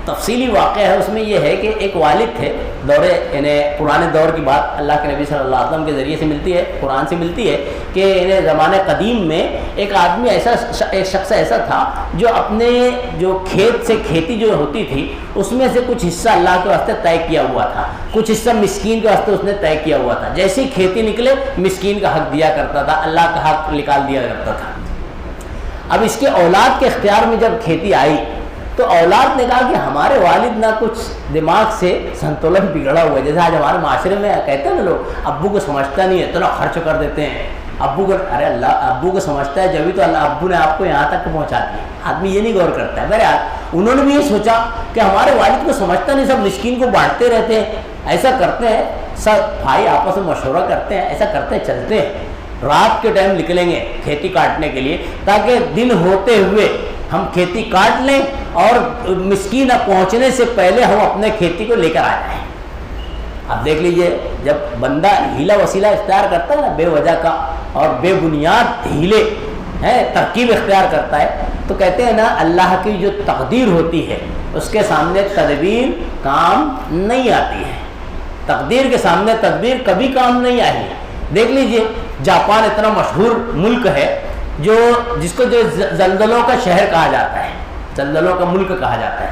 تفصیلی واقعہ ہے اس میں یہ ہے کہ ایک والد تھے، دور یعنی پرانے دور کی بات اللہ کے نبی صلی اللہ علیہ وسلم کے ذریعے سے ملتی ہے، قرآن سے ملتی ہے کہ انہیں زمانہ قدیم میں ایک آدمی ایک شخص ایسا تھا جو اپنے جو کھیت سے کھیتی جو ہوتی تھی اس میں سے کچھ حصہ اللہ کے واسطے طے کیا ہوا تھا، کچھ حصہ مسکین کے واسطے اس نے طے کیا ہوا تھا، جیسی کھیتی نکلے مسکین کا حق دیا کرتا تھا، اللہ کا حق نکال دیا کرتا تھا۔ اب اس کے اولاد کے اختیار میں جب کھیتی آئی تو اولاد نے کہا کہ ہمارے والد نہ کچھ دماغ سے سنتولن بگڑا ہوا ہے، جیسے آج ہمارے معاشرے میں کہتے ہیں نا لوگ ابو کو سمجھتا نہیں ہے اتنا خرچ کر دیتے ہیں، ابو کو، ارے اللہ ابو کو سمجھتا ہے جبھی تو اللہ ابو نے آپ کو یہاں تک پہنچا دیا۔ آدمی یہ نہیں غور کرتا ہے۔ بہرحال انہوں نے بھی یہ سوچا کہ ہمارے والد کو سمجھتا نہیں، سب مسکین کو بانٹتے رہتے ہیں، ایسا کرتے ہیں سب بھائی آپس میں مشورہ کرتے ہیں، ایسا کرتے چلتے ہیں، رات کے ٹائم نکلیں گے کھیتی کاٹنے کے لیے تاکہ دن ہوتے ہوئے ہم کھیتی کاٹ لیں اور مسکین پہنچنے سے پہلے ہم اپنے کھیتی کو لے کر آ جائیں۔ اب دیکھ لیجئے جب بندہ ہیلا وسیلہ اختیار کرتا ہے نا بے وجہ کا اور بے بنیاد ہیلے ہیں ترکیب اختیار کرتا ہے تو کہتے ہیں نا اللہ کی جو تقدیر ہوتی ہے اس کے سامنے تدبیر کام نہیں آتی ہے، تقدیر کے سامنے تدبیر کبھی کام نہیں آئی۔ دیکھ لیجئے جاپان اتنا مشہور ملک ہے جس کو جو زلزلوں کا شہر کہا جاتا ہے، زلزلوں کا ملک کہا جاتا ہے،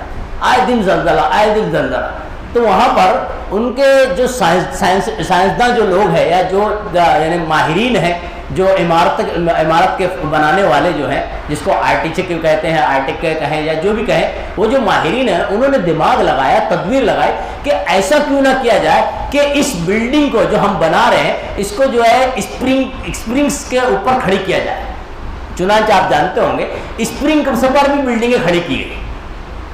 آئے دن زلزلہ آئے دن زلزلہ، تو وہاں پر ان کے جو سائنسداں جو لوگ ہیں یا جو یعنی ماہرین ہیں جو عمارت کے بنانے والے جو ہیں جس کو آرٹیچک کہتے ہیں، آرٹک کہیں یا جو بھی کہیں، وہ جو ماہرین ہیں انہوں نے دماغ لگایا، تدبیر لگائی کہ ایسا کیوں نہ کیا جائے کہ اس بلڈنگ کو جو ہم بنا رہے ہیں اس کو جو ہے اسپرنگس کے اوپر کھڑی کیا جائے۔ چنانچہ آپ جانتے ہوں گے اسپرنگ کے پر بھی بلڈنگیں کھڑی کی گئی،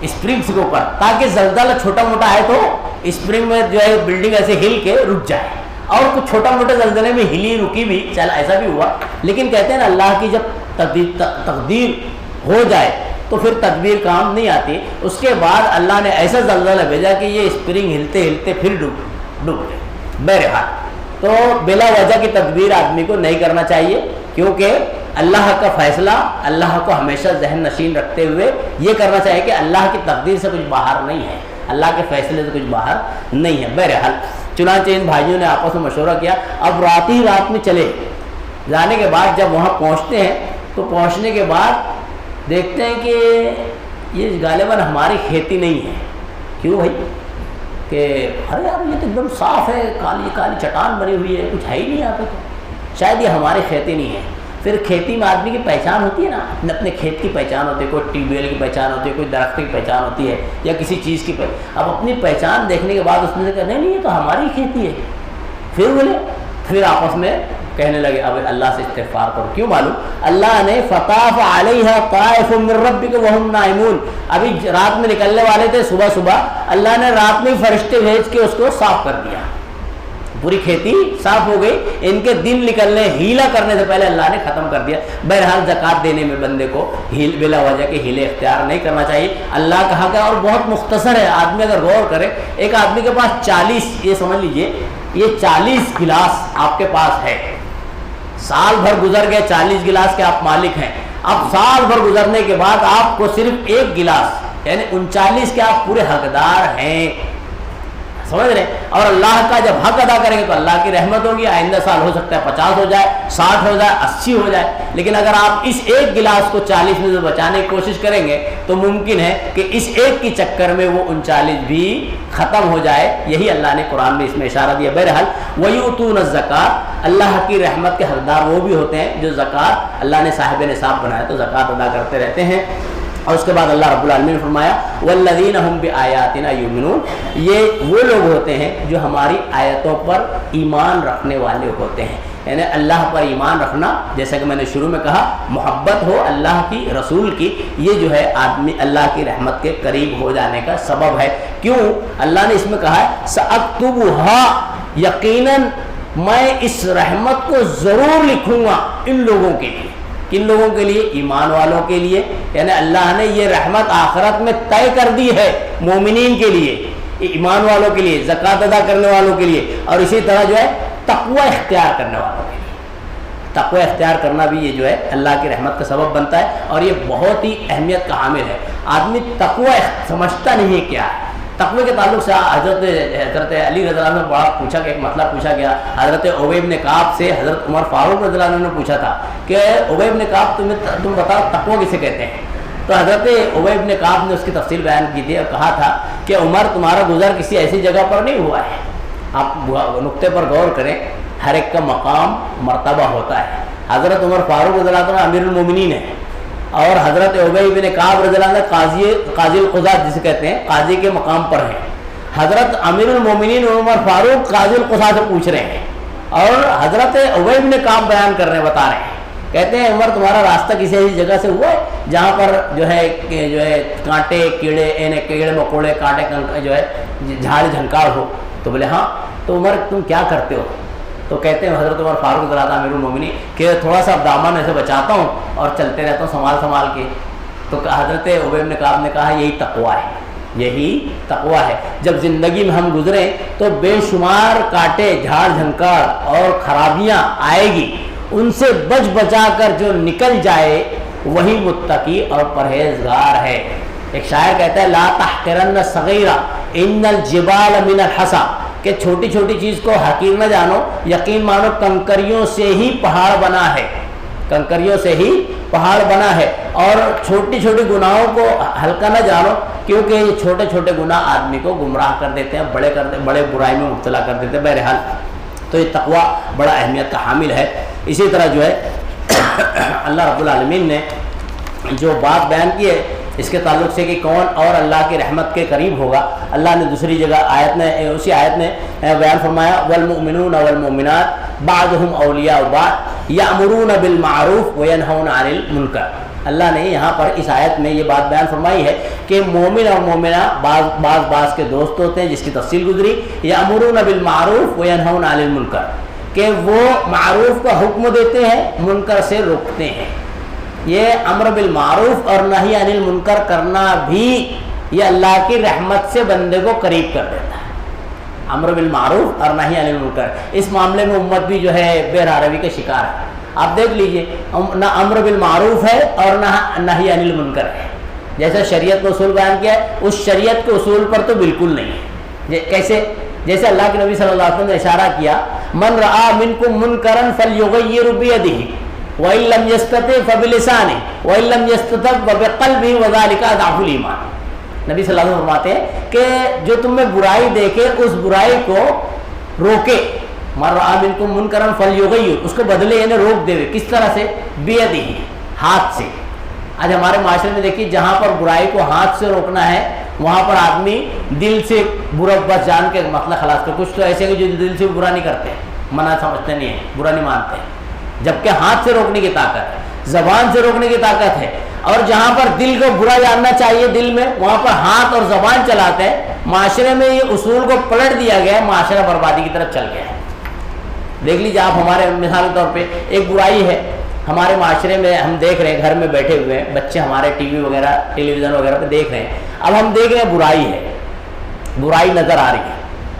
اسپرنگس کے اوپر، تاکہ زلزلہ چھوٹا موٹا ہے تو اسپرنگ میں جو ہے بلڈنگ ایسے ہل کے رک جائے، اور کچھ چھوٹا موٹا زلزلے میں ہلی رکی بھی، چل ایسا بھی ہوا، لیکن کہتے ہیں نا اللہ کی جب تقدیر ہو جائے تو پھر تدبیر کام نہیں آتی۔ اس کے بعد اللہ نے ایسا زلزلہ بھیجا کہ یہ اسپرنگ ہلتے ہلتے پھر ڈوب گئے۔ بہرحال تو بلا وجہ کی تدبیر آدمی کو نہیں کرنا چاہیے، کیونکہ اللہ کا فیصلہ اللہ کو ہمیشہ ذہن نشین رکھتے ہوئے یہ کرنا چاہیے کہ اللہ کی تقدیر سے کچھ باہر نہیں ہے، اللہ کے فیصلے سے کچھ باہر نہیں ہے۔ بہرحال چنانچہ ان بھائیوں نے آپس میں مشورہ کیا، اب رات میں چلے جانے کے بعد جب وہاں پہنچتے ہیں تو پہنچنے کے بعد دیکھتے ہیں کہ یہ غالباً ہماری کھیتی نہیں ہے۔ کیوں بھائی؟ کہ ارے یار یہ تو ایک دم صاف ہے، کالی کالی چٹان بنی ہوئی ہے، کچھ ہے ہی نہیں یہاں پہ، تو شاید یہ ہماری کھیتی نہیں ہے۔ پھر کھیتی میں آدمی کی پہچان ہوتی ہے نا، اپنے کھیت کی پہچان ہوتی ہے، کوئی ٹیوب ویل کی پہچان ہوتی ہے، کوئی درخت کی پہچان ہوتی ہے یا کسی چیز کی اب اپنی پہچان دیکھنے کے بعد اس میں سے کہتے نہیں یہ تو ہماری کھیتی ہے۔ پھر بولے، پھر آپس میں کہنے لگے اب اللہ سے استغفار کرو۔ کیوں معلوم؟ اللہ نے فطاف علیہا طائف من ربک وہم نائمون، ابھی رات میں نکلنے والے تھے، صبح اللہ نے رات میں فرشتے بھیج کے اس کو صاف کر دیا، پوری کھیتی صاف ہو گئی، ان کے دن نکلنے ہیلا کرنے سے پہلے اللہ نے ختم کر دیا۔ بہرحال زکوٰۃ دینے میں بندے کو بلا وجہ کے ہیلے اختیار نہیں کرنا چاہیے، اللہ کا حق ہے، اور بہت مختصر ہے۔ آدمی اگر غور کرے، ایک آدمی کے پاس 40، یہ سمجھ لیجئے یہ 40 گلاس آپ کے پاس ہے، سال بھر گزر گئے، 40 گلاس کے آپ مالک ہیں، اب سال بھر گزرنے کے بعد آپ کو صرف ایک گلاس یعنی 39 کے آپ پورے حقدار ہیں، سمجھ رہے ہیں؟ اور اللہ کا جب حق ادا کریں گے تو اللہ کی رحمت ہوگی، آئندہ سال ہو سکتا ہے 50 ہو جائے، 60 ہو جائے، 80 ہو جائے، لیکن اگر آپ اس ایک گلاس کو 40 میں سے بچانے کی کوشش کریں گے تو ممکن ہے کہ اس ایک کی چکر میں وہ 39 بھی ختم ہو جائے۔ یہی اللہ نے قرآن میں اس میں اشارہ دیا۔ بہرحال وَيُؤْتُونَ الزَّكَاةَ، اللہ کی رحمت کے حقدار وہ بھی ہوتے ہیں جو زکوٰۃ، اللہ نے صاحب نصاب بنایا تو زکوٰۃ ادا کرتے رہتے ہیں۔ اور اس کے بعد اللہ رب العالمین نے فرمایا وَالَّذِينَ هُمْ بِآيَاتِنَا يُؤْمِنُونَ، یہ وہ لوگ ہوتے ہیں جو ہماری آیتوں پر ایمان رکھنے والے ہوتے ہیں۔ یعنی اللہ پر ایمان رکھنا، جیسا کہ میں نے شروع میں کہا، محبت ہو اللہ کی، رسول کی، یہ جو ہے آدمی اللہ کی رحمت کے قریب ہو جانے کا سبب ہے۔ کیوں؟ اللہ نے اس میں کہا ہے سَأَكْتُبُهَا، یقیناً میں اس رحمت کو ضرور لکھوں گا ان لوگوں کے لیے۔ کن لوگوں کے لیے؟ ایمان والوں کے لیے، یعنی اللہ نے یہ رحمت آخرت میں طے کر دی ہے مومنین کے لیے، ایمان والوں کے لیے، زکوٰۃ ادا کرنے والوں کے لیے، اور اسی طرح جو ہے تقوی اختیار کرنے والوں کے لیے۔ تقوی اختیار کرنا بھی یہ جو ہے اللہ کی رحمت کا سبب بنتا ہے، اور یہ بہت ہی اہمیت کا حامل ہے۔ آدمی تقوی سمجھتا نہیں ہے کیا ہے۔ تقوی کے تعلق سے حضرت علی رضی اللہ عنہ نے بڑا پوچھا کہ ایک مسئلہ پوچھا گیا، حضرت ابی بن کعب سے حضرت عمر فاروق رضی اللہ عنہ نے پوچھا تھا کہ ابی بن کعب تم بتاؤ تقوی کسے کہتے ہیں؟ تو حضرت ابی بن کعب نے اس کی تفصیل بیان کی تھی اور کہا تھا کہ عمر تمہارا گزر کسی ایسی جگہ پر نہیں ہوا ہے، آپ نقطے پر غور کریں، ہر ایک کا مقام مرتبہ ہوتا ہے۔ حضرت عمر فاروق رضی اللہ عنہ امیر المومنین ہیں، اور حضرت ابی بن کعب رضی اللہ عنہ قاضی القضاۃ جسے کہتے ہیں، قاضی کے مقام پر ہیں۔ حضرت امیر المومنین عمر فاروق قاضی القضاۃ سے پوچھ رہے ہیں، اور حضرت ابی بن کعب بیان کر رہے ہیں، بتا رہے ہیں، کہتے ہیں عمر تمہارا راستہ کسی ایسی جگہ سے ہوا ہے جہاں پر جو ہے کانٹے کیڑے مکوڑے کانٹے جو ہے جھاڑ جھنکار ہو؟ تو بولے ہاں۔ تو عمر تم کیا کرتے ہو؟ تو کہتے ہیں حضرت عمر فاروق رضی اللہ عنہ امیر المومنین کہ تھوڑا سا دامن ایسے بچاتا ہوں اور چلتے رہتا ہوں سنبھال کے۔ تو حضرت ابی بن کعب نے کہا یہی تقویٰ ہے، یہی تقویٰ ہے۔ جب زندگی میں ہم گزریں تو بے شمار کانٹے جھاڑ جھنکار اور خرابیاں آئے گی، ان سے بچ بچا کر جو نکل جائے وہی متقی اور پرہیزگار ہے۔ ایک شاعر کہتا ہے لا تحقرن صغیرہ ان الجبال من الحصى، کہ چھوٹی چھوٹی چیز کو حقیر نہ جانو، یقین مانو کنکریوں سے ہی پہاڑ بنا ہے، کنکریوں سے ہی پہاڑ بنا ہے۔ اور چھوٹی چھوٹی گناہوں کو ہلکا نہ جانو، کیونکہ یہ چھوٹے چھوٹے گناہ آدمی کو گمراہ کر دیتے ہیں، بڑے برائی میں مبتلا کر دیتے ہیں۔ بہرحال تو یہ تقویٰ بڑا اہمیت کا حامل ہے۔ اسی طرح جو ہے اللہ رب العالمین نے جو بات بیان کی ہے اس کے تعلق سے کہ کون اور اللہ کی رحمت کے قریب ہوگا، اللہ نے دوسری جگہ اسی آیت میں بیان فرمایا والمؤمنون والمؤمنات بعضهم اولیاء بعض یأمرون بالمعروف وینہون عن المنکر۔ اللہ نے یہاں پر اس آیت میں یہ بات بیان فرمائی ہے کہ مومن اور مومنہ بعض کے دوست ہوتے ہیں، جس کی تفصیل گزری، یأمرون بالمعروف وینہون عن المنکر، کہ وہ معروف کا حکم دیتے ہیں، منکر سے روکتے ہیں۔ یہ امر بالمعروف اور نہی عن المنکر کرنا بھی یہ اللہ کی رحمت سے بندے کو قریب کر دیتا ہے۔ امر بالمعروف اور نہی عن المنکر، اس معاملے میں امت بھی جو ہے بے راروی کا شکار ہے۔ آپ دیکھ لیجئے، نہ امر بالمعروف ہے اور نہ نہی عن المنکر ہے۔ جیسے شریعت نے اصول بیان کیا ہے، اس شریعت کے اصول پر تو بالکل نہیں ہے۔ کیسے؟ جیسے اللہ کے نبی صلی اللہ علیہ وسلم نے اشارہ کیا من رآ منکم منکرا فلیغیر بیدہ وَإِن لَّمْ يَسْتَطِعْ فَبِلِسَانِهِ وَإِن لَّمْ يَسْتَطِعْ فَبِقَلْبِهِ وَذَلِكَ أَضْعَفُ الْإِيمَانِ۔ نبی صلی اللہ علیہ وسلم فرماتے ہیں کہ جو تم میں برائی دیکھے اس برائی کو روکے، مَن رَآ مِنکُم مُنکَرًا فَلْيُغَيِّرْ، اس کو بدلے یعنی روک دے، کس طرح سے؟ بیدہ، ہاتھ سے۔ آج ہمارے معاشرے میں دیکھیے جہاں پر برائی کو ہاتھ سے روکنا ہے وہاں پر آدمی دل سے برا بس جان کے مسئلہ خلاص کر، کچھ تو ایسے ہیں جو دل سے برا نہیں کرتے، منع سمجھتے نہیں ہیں، برا نہیں مانتے، جبکہ ہاتھ سے روکنے کی طاقت ہے، زبان سے روکنے کی طاقت ہے، اور جہاں پر دل کو برا جاننا چاہیے دل میں وہاں پر ہاتھ اور زبان چلاتے ہیں۔ معاشرے میں یہ اصول کو پلٹ دیا گیا ہے، معاشرہ بربادی کی طرف چل گیا ہے۔ دیکھ لیجیے آپ، ہمارے مثال کے طور پہ ایک برائی ہے ہمارے معاشرے میں، ہم دیکھ رہے ہیں گھر میں بیٹھے ہوئے ہیں بچے ہمارے ٹی وی وغیرہ ٹیلی ویژن وغیرہ پہ دیکھ رہے ہیں، اب ہم دیکھ رہے ہیں برائی ہے، برائی نظر آ رہی ہے،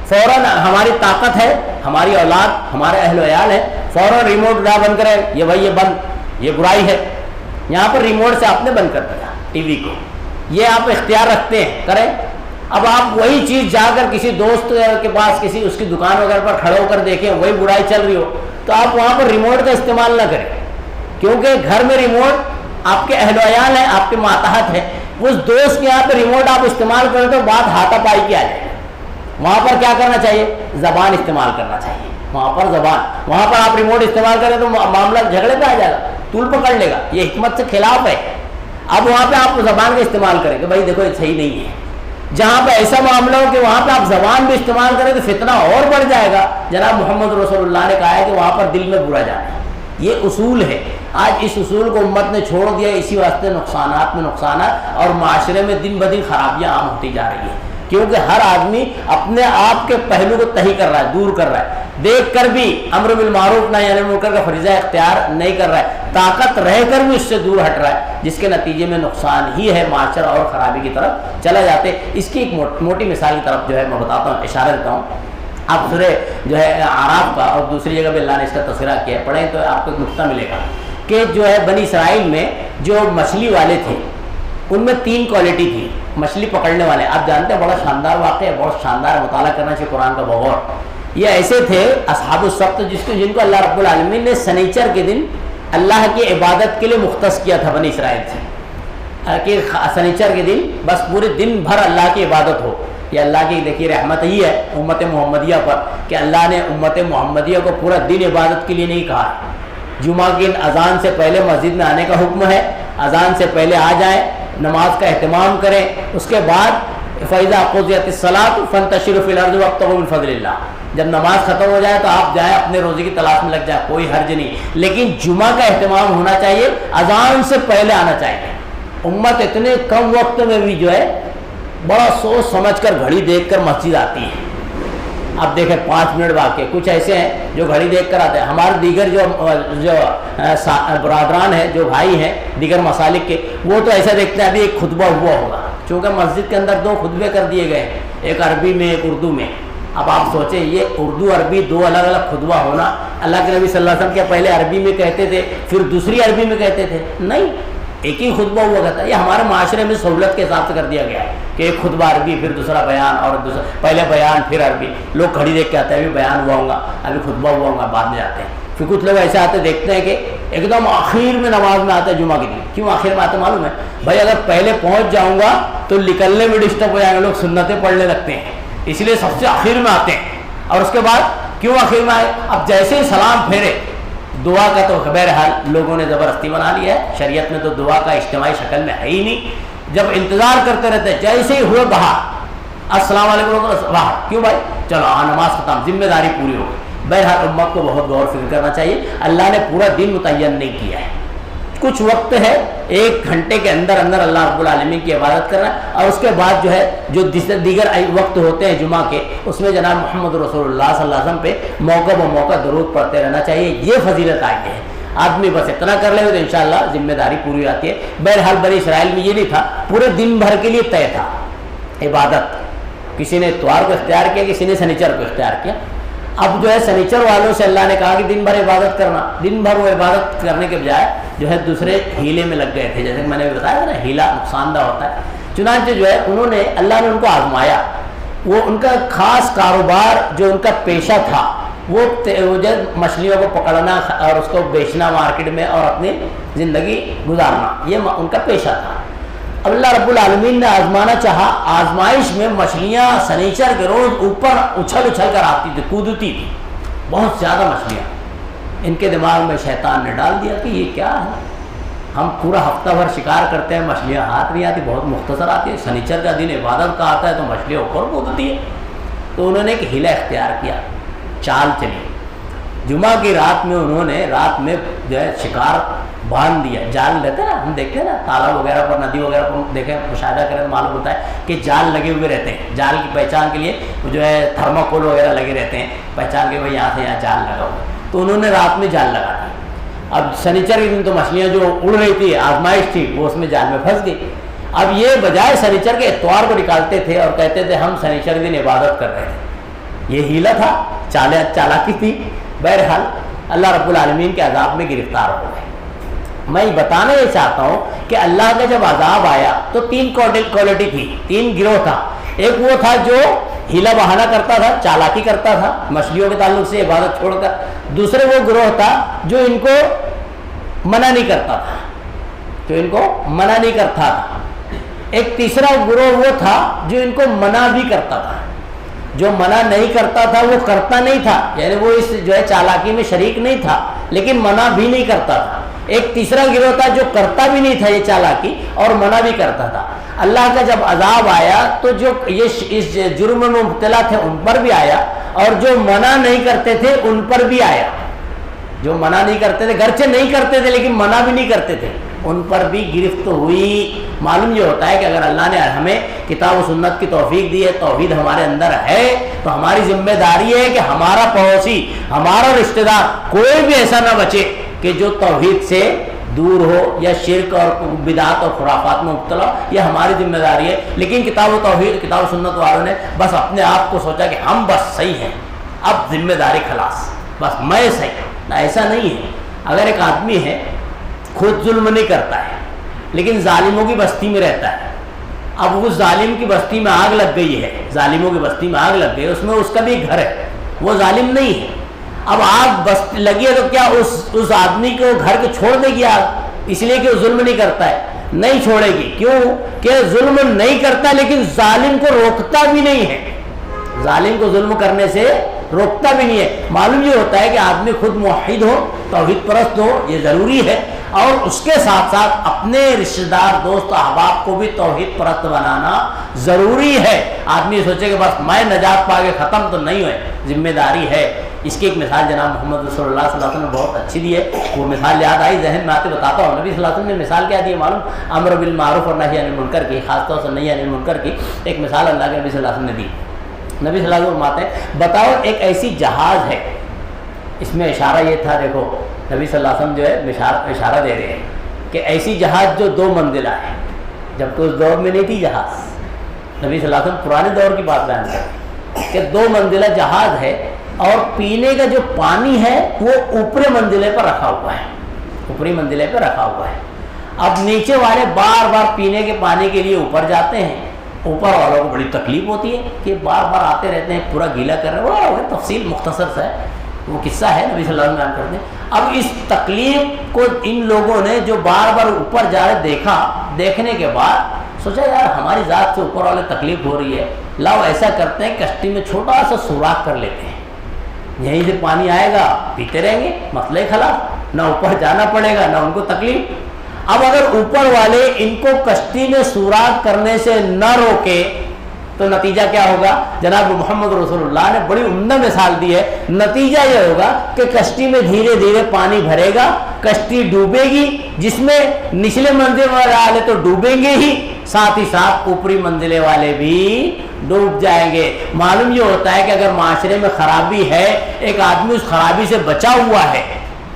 فوراً ہماری طاقت ہے، ہماری اولاد ہمارے اہل و عیال ہے، فوراً ریموٹ نہ بند کرے، یہ بھائی یہ بند، یہ برائی ہے، یہاں پر ریموٹ سے آپ نے بند کر دیا ٹی وی کو، یہ آپ اختیار رکھتے ہیں کریں. اب آپ وہی چیز جا کر کسی دوست کے پاس کسی اس کی دکان وغیرہ پر کھڑے ہو کر دیکھیں وہی برائی چل رہی ہو تو آپ وہاں پر ریموٹ کا استعمال نہ کریں, کیونکہ گھر میں ریموٹ آپ کے اہل و عیال ہیں, آپ کے ماتحت ہیں, اس دوست کے یہاں پہ ریموٹ آپ استعمال کریں تو بات ہاتھا پائی کی آ جائے. وہاں پر کیا کرنا چاہیے, زبان استعمال کرنا چاہیے. وہاں پر زبان, وہاں پر آپ ریموٹ استعمال کریں تو معاملہ جھگڑے پہ آ جائے گا, طول پکڑ لے گا, یہ حکمت سے خلاف ہے. اب وہاں پہ آپ زبان کا استعمال کریں کہ بھائی دیکھو یہ صحیح نہیں ہے. جہاں پہ ایسا معاملہ ہو کہ وہاں پہ آپ زبان بھی استعمال کریں تو فتنہ اور بڑھ جائے گا. جناب محمد رسول اللہ نے کہا ہے کہ وہاں پر دل میں برا جانا ہے. یہ اصول ہے. آج اس اصول کو امت نے چھوڑ دیا, اسی واسطے نقصانات میں نقصانات اور معاشرے میں دن بدن خرابیاں عام ہوتی جا رہی ہیں, کیونکہ ہر آدمی اپنے آپ کے پہلو کو تہی کر رہا ہے, دور کر رہا ہے, دیکھ کر بھی امر بالمعروف نہی عن المنکر کا فریضہ اختیار نہیں کر رہا ہے, طاقت رہ کر بھی اس سے دور ہٹ رہا ہے, جس کے نتیجے میں نقصان ہی ہے, معاشرہ اور خرابی کی طرف چلا جاتے. اس کی ایک موٹی مثال کی طرف جو ہے میں بتاتا ہوں, اشارہ دیتا ہوں. آپ سورہ جو ہے اعراف کا اور دوسری جگہ پہ اللہ نے اس کا تذکرہ کیا ہے, پڑھیں تو آپ کو ایک نقطہ ملے گا کہ جو ہے بنی اسرائیل میں جو مچھلی والے تھے ان میں 3 کوالٹی تھی مچھلی پکڑنے والے. آپ جانتے ہیں بڑا شاندار واقعہ ہے, بہت شاندار مطالعہ کرنا چاہیے قرآن کا بغور. یہ ایسے تھے اصحاب السبت جن کو اللہ رب العالمین نے سنیچر کے دن اللہ کی عبادت کے لیے مختص کیا تھا بنی اسرائیل سے, کہ سنیچر کے دن بس پورے دن بھر اللہ کی عبادت ہو. یہ اللہ کی دیکھیے رحمت ہی ہے امت محمدیہ پر کہ اللہ نے امت محمدیہ کو پورا دن عبادت کے لیے نہیں کہا. جمعہ کی اذان سے پہلے مسجد میں آنے کا حکم ہے, اذان سے پہلے آ جائیں, نماز کا اہتمام کریں. اس کے بعد فَإِذَا قُضِيَتِ الصَّلَاةُ فَانتَشِرُوا فِي الْأَرْضِ وَابْتَغُوا مِن فَضْلِ اللَّهِ. جب نماز ختم ہو جائے تو آپ جائیں اپنے روزی کی تلاش میں لگ جائیں, کوئی حرج نہیں, لیکن جمعہ کا اہتمام ہونا چاہیے, اذان سے پہلے آنا چاہیے. امت اتنے کم وقت میں بھی جو ہے بڑا سوچ سمجھ کر گھڑی دیکھ کر مسجد آتی ہے. اب دیکھیں 5 منٹ باقی, کچھ ایسے ہیں جو گھڑی دیکھ کر آتے ہیں. ہمارے دیگر جو برادران ہیں, جو بھائی ہیں دیگر مسالک کے, وہ تو ایسا دیکھتے ہیں ابھی ایک خطبہ ہوا ہوگا, چونکہ مسجد کے اندر 2 خطبے کر دیے گئے, ایک عربی میں ایک اردو میں. اب آپ سوچیں یہ اردو عربی 2 الگ الگ خطبہ ہونا, اللہ کے نبی صلی اللہ علیہ وسلم کیا پہلے عربی میں کہتے تھے پھر دوسری عربی میں کہتے تھے؟ نہیں, ایک ہی خطبہ ہوا کرتا ہے. یہ ہمارے معاشرے میں سہولت کے حساب سے کر دیا گیا ہے کہ ایک خطبہ عربی پھر دوسرا بیان, اور دوسرا پہلے بیان پھر عربی. لوگ گھڑی دیکھ کے آتے ہیں ابھی بیان ہوا ہوگا, ابھی خطبہ ہوا ہوگا, بعد میں جاتے ہیں. پھر کچھ لوگ ایسے آتے دیکھتے ہیں کہ ایک دم آخر میں نماز میں آتے ہیں جمعہ کے دن. کیوں آخر میں آتے معلوم ہے بھائی, اگر پہلے پہنچ جاؤں گا تو نکلنے میں ڈسٹرب ہو جائیں گے, لوگ سنتیں پڑھنے لگتے ہیں, اس لیے سب سے آخر میں آتے ہیں. اور اس کے بعد کیوں آخر میں آئے, اب جیسے ہی سلام پھیرے دعا کا تو بہرحال لوگوں نے زبردستی بنا لیا ہے. شریعت میں تو دعا کا اجتماعی شکل میں ہے ہی نہیں. جب انتظار کرتے رہتے ہیں, جیسے ہی ہوئے باہر السلام علیکم باہر, کیوں بھائی چلو نماز ختم, ذمہ داری پوری ہو گئی. بہرحال امت کو بہت غور فکر کرنا چاہیے. اللہ نے پورا دن متعین نہیں کیا ہے, کچھ وقت ہے, 1 گھنٹے کے اندر اندر اللہ رب العالمین کی عبادت کرنا. اور اس کے بعد جو ہے جو دیگر وقت ہوتے ہیں جمعہ کے, اس میں جناب محمد رسول اللہ صلی اللہ علیہ وسلم پہ موقع بہ موقع درود پڑھتے رہنا چاہیے. یہ فضیلت آئی ہے. آدمی بس اتنا کر لے تو انشاءاللہ ذمہ داری پوری ہو جاتی ہے. بہرحال بنی اسرائیل میں یہ نہیں تھا, پورے دن بھر کے لیے طے تھا عبادت. کسی نے اتوار کو اختیار کیا, کسی نے سنیچر کو اختیار کیا. اب جو ہے سنیچر والوں سے اللہ نے کہا کہ دن بھر عبادت کرنا. دن بھر وہ عبادت کرنے کے بجائے جو ہے دوسرے ہیلے میں لگ گئے تھے. جیسے کہ میں نے بتایا تھا نا, ہیلا نقصان دہ ہوتا ہے. چنانچہ جو ہے انہوں نے, اللہ نے ان کو آزمایا. وہ ان کا خاص کاروبار جو ان کا پیشہ تھا وہ جو مچھلیوں کو پکڑنا اور اس کو بیچنا مارکیٹ میں اور اپنی زندگی گزارنا, یہ ان کا پیشہ تھا. اب اللہ رب العالمین نے آزمانا چاہا. آزمائش میں مچھلیاں سنیچر کے روز اوپر اچھل کر آتی تھی, کودتی تھی, بہت زیادہ مچھلیاں. ان کے دماغ میں شیطان نے ڈال دیا کہ یہ کیا ہے, ہم پورا ہفتہ بھر شکار کرتے ہیں, مچھلیاں ہاتھ نہیں آتی, بہت مختصر آتی ہے. سنیچر کا دن عبادت کا آتا ہے تو مچھلیاں اوپر کودتی ہے. تو انہوں نے ایک ہیلا اختیار کیا, چال چلی. جمعہ کی رات میں انہوں نے رات میں جو ہے شکار باندھ دیا. جال لیتے نا, ہم دیکھتے ہیں نا تالاب وغیرہ پر, ندی وغیرہ پر دیکھیں, مشاہدہ کریں تو معلوم ہوتا ہے کہ جال لگے ہوئے رہتے ہیں. جال کی پہچان کے لیے جو ہے تھرماکول وغیرہ لگے رہتے ہیں, پہچان کے بھائی یہاں سے یہاں جال لگا ہوا. تو انہوں نے رات میں جال لگا دی. اب سنیچر کے دن تو مچھلیاں جو اڑ رہی تھی, آزمائش تھی, وہ اس میں جال میں پھنس گئی. اب یہ بجائے سنیچر کے اتوار کو نکالتے تھے اور کہتے تھے ہم سنیچر کے دن عبادت کر رہے تھے. یہ ہیلا تھا, چالاکی تھی. بہرحال اللہ رب العالمین کے عذاب میں گرفتار ہو گئے. میں بتانا یہ چاہتا ہوں کہ اللہ کا جب عذاب آیا تو 3 کوالٹی تھی، 3 گروہ تھا. ایک وہ تھا جو ہیلا بہانہ کرتا تھا، چالاکی کرتا تھا مچھلیوں کے تعلق سے عبادت چھوڑ کر. دوسرے وہ گروہ تھا جو ان کو منع نہیں کرتا تھا، ایک تیسرا گروہ وہ تھا جو ان کو منع بھی کرتا تھا. جو منع نہیں کرتا تھا وہ کرتا نہیں تھا، یعنی وہ اس جو ہے چالاکی میں شریک نہیں تھا لیکن منع بھی نہیں کرتا تھا. ایک تیسرا گروہ تھا جو کرتا بھی نہیں تھا یہ چالاکی اور منع بھی کرتا تھا. اللہ کا جب عذاب آیا تو جو اس جرم میں مبتلا تھے ان پر بھی آیا، اور جو منع نہیں کرتے تھے ان پر بھی آیا. جو منع نہیں کرتے تھے، گرچہ نہیں کرتے تھے لیکن منع بھی نہیں کرتے تھے، ان پر بھی گرفت ہوئی. معلوم یہ ہوتا ہے کہ اگر اللہ نے ہمیں کتاب و سنت کی توفیق دی ہے، توحید ہمارے اندر ہے، تو ہماری ذمہ داری ہے کہ ہمارا پڑوسی، ہمارا رشتہ دار کوئی بھی ایسا نہ بچے کہ جو توحید سے دور ہو یا شرک اور بدعات اور خرافات میں مبتلا. یہ ہماری ذمہ داری ہے. لیکن کتاب و سنت والوں نے بس اپنے آپ کو سوچا کہ ہم بس صحیح ہیں، اب ذمہ داری خلاص، بس میں صحیح. ایسا نہیں ہے. اگر ایک آدمی ہے خود ظلم نہیں کرتا ہے لیکن ظالموں کی بستی میں رہتا ہے، اب اس ظالم کی بستی میں آگ لگ گئی ہے، ظالموں کی بستی میں آگ لگ گئی، اس میں اس کا بھی گھر ہے، وہ ظالم نہیں ہے. اب آگ بستی لگی ہے تو کیا اس آدمی کو گھر کے چھوڑ دے گی آگ؟ اس لیے کہ وہ ظلم نہیں کرتا ہے، نہیں چھوڑے گی. کیوں کہ ظلم نہیں کرتا لیکن ظالم کو روکتا بھی نہیں ہے، ظالم کو ظلم کرنے سے روکتا بھی نہیں ہے. معلوم یہ ہوتا ہے کہ آدمی خود موحد ہو، توحید پرست ہو، یہ ضروری ہے، اور اس کے ساتھ ساتھ اپنے رشتہ دار دوست احباب کو بھی توحید پرست بنانا ضروری ہے. آدمی سوچے کہ بس میں نجات پا کے ختم تو نہیں ہوئے، ذمہ داری ہے. اس کی ایک مثال جناب محمد رسول اللہ صلی اللہ علیہ وسلم نے بہت اچھی دی ہے. وہ مثال یاد آئی ذہن میں آتے بتاتا ہوں. نبی صلی اللہ علیہ وسلم نے مثال کیا دی ہے معلوم؟ امر بالمعروف اور نہی عن المنکر کی، خاص طور سے نہی عن المنکر کی ایک مثال اللہ کے نبی صلی اللہ علیہ وسلم نے دی. نبی صلی اللہ علیہ وسلم فرماتے ہیں بتاؤ ایک ایسی جہاز ہے، اس میں اشارہ یہ تھا، دیکھو نبی صلی اللہ علیہ وسلم جو ہے اشارہ دے رہے ہیں کہ ایسی جہاز جو 2 منزلہ ہے. جب تو اس دور میں نہیں تھی جہاز، نبی صلی اللہ علیہ وسلم پرانے دور کی بات بیان کرتے ہیں کہ 2 منزلہ جہاز ہے اور پینے کا جو پانی ہے وہ اوپری منزلے پر رکھا ہوا ہے، اوپری منزلے پہ رکھا ہوا ہے. اب نیچے والے بار بار پینے کے پانی کے لیے اوپر جاتے ہیں. اوپر والوں کو بڑی تکلیف ہوتی ہے کہ بار بار آتے رہتے ہیں، پورا گیلا کر رہے ہیں. وہ تفصیل مختصر سا ہے، وہ قصہ ہے نبی صلی اللہ علیہ وسلم بیان کرتے ہیں. اب اس تکلیف کو ان لوگوں نے جو بار بار اوپر جا رہے دیکھا، دیکھنے کے بعد سوچا یار ہماری ذات سے اوپر والے تکلیف ہو رہی ہے، لاؤ ایسا کرتے ہیں کشتی میں چھوٹا سا سوراخ کر لیتے ہیں، یہیں سے پانی آئے گا، پیتے رہیں گے، مسئلہ خلاص، نہ اوپر جانا پڑے گا نہ ان کو تکلیف. اب اگر اوپر والے ان کو کشتی میں سوراخ کرنے سے نہ روکے تو نتیجہ کیا ہوگا؟ جناب محمد رسول اللہ نے بڑی عمدہ مثال دی ہے. نتیجہ یہ ہوگا کہ کشتی میں دھیرے دھیرے پانی بھرے گا، کشتی ڈوبے گی، جس میں نچلے منزل والے تو ڈوبیں گے ہی، ساتھ ہی ساتھ اوپری منزلے والے بھی ڈوب جائیں گے. معلوم یہ ہوتا ہے کہ اگر معاشرے میں خرابی ہے، ایک آدمی اس خرابی سے بچا ہوا ہے،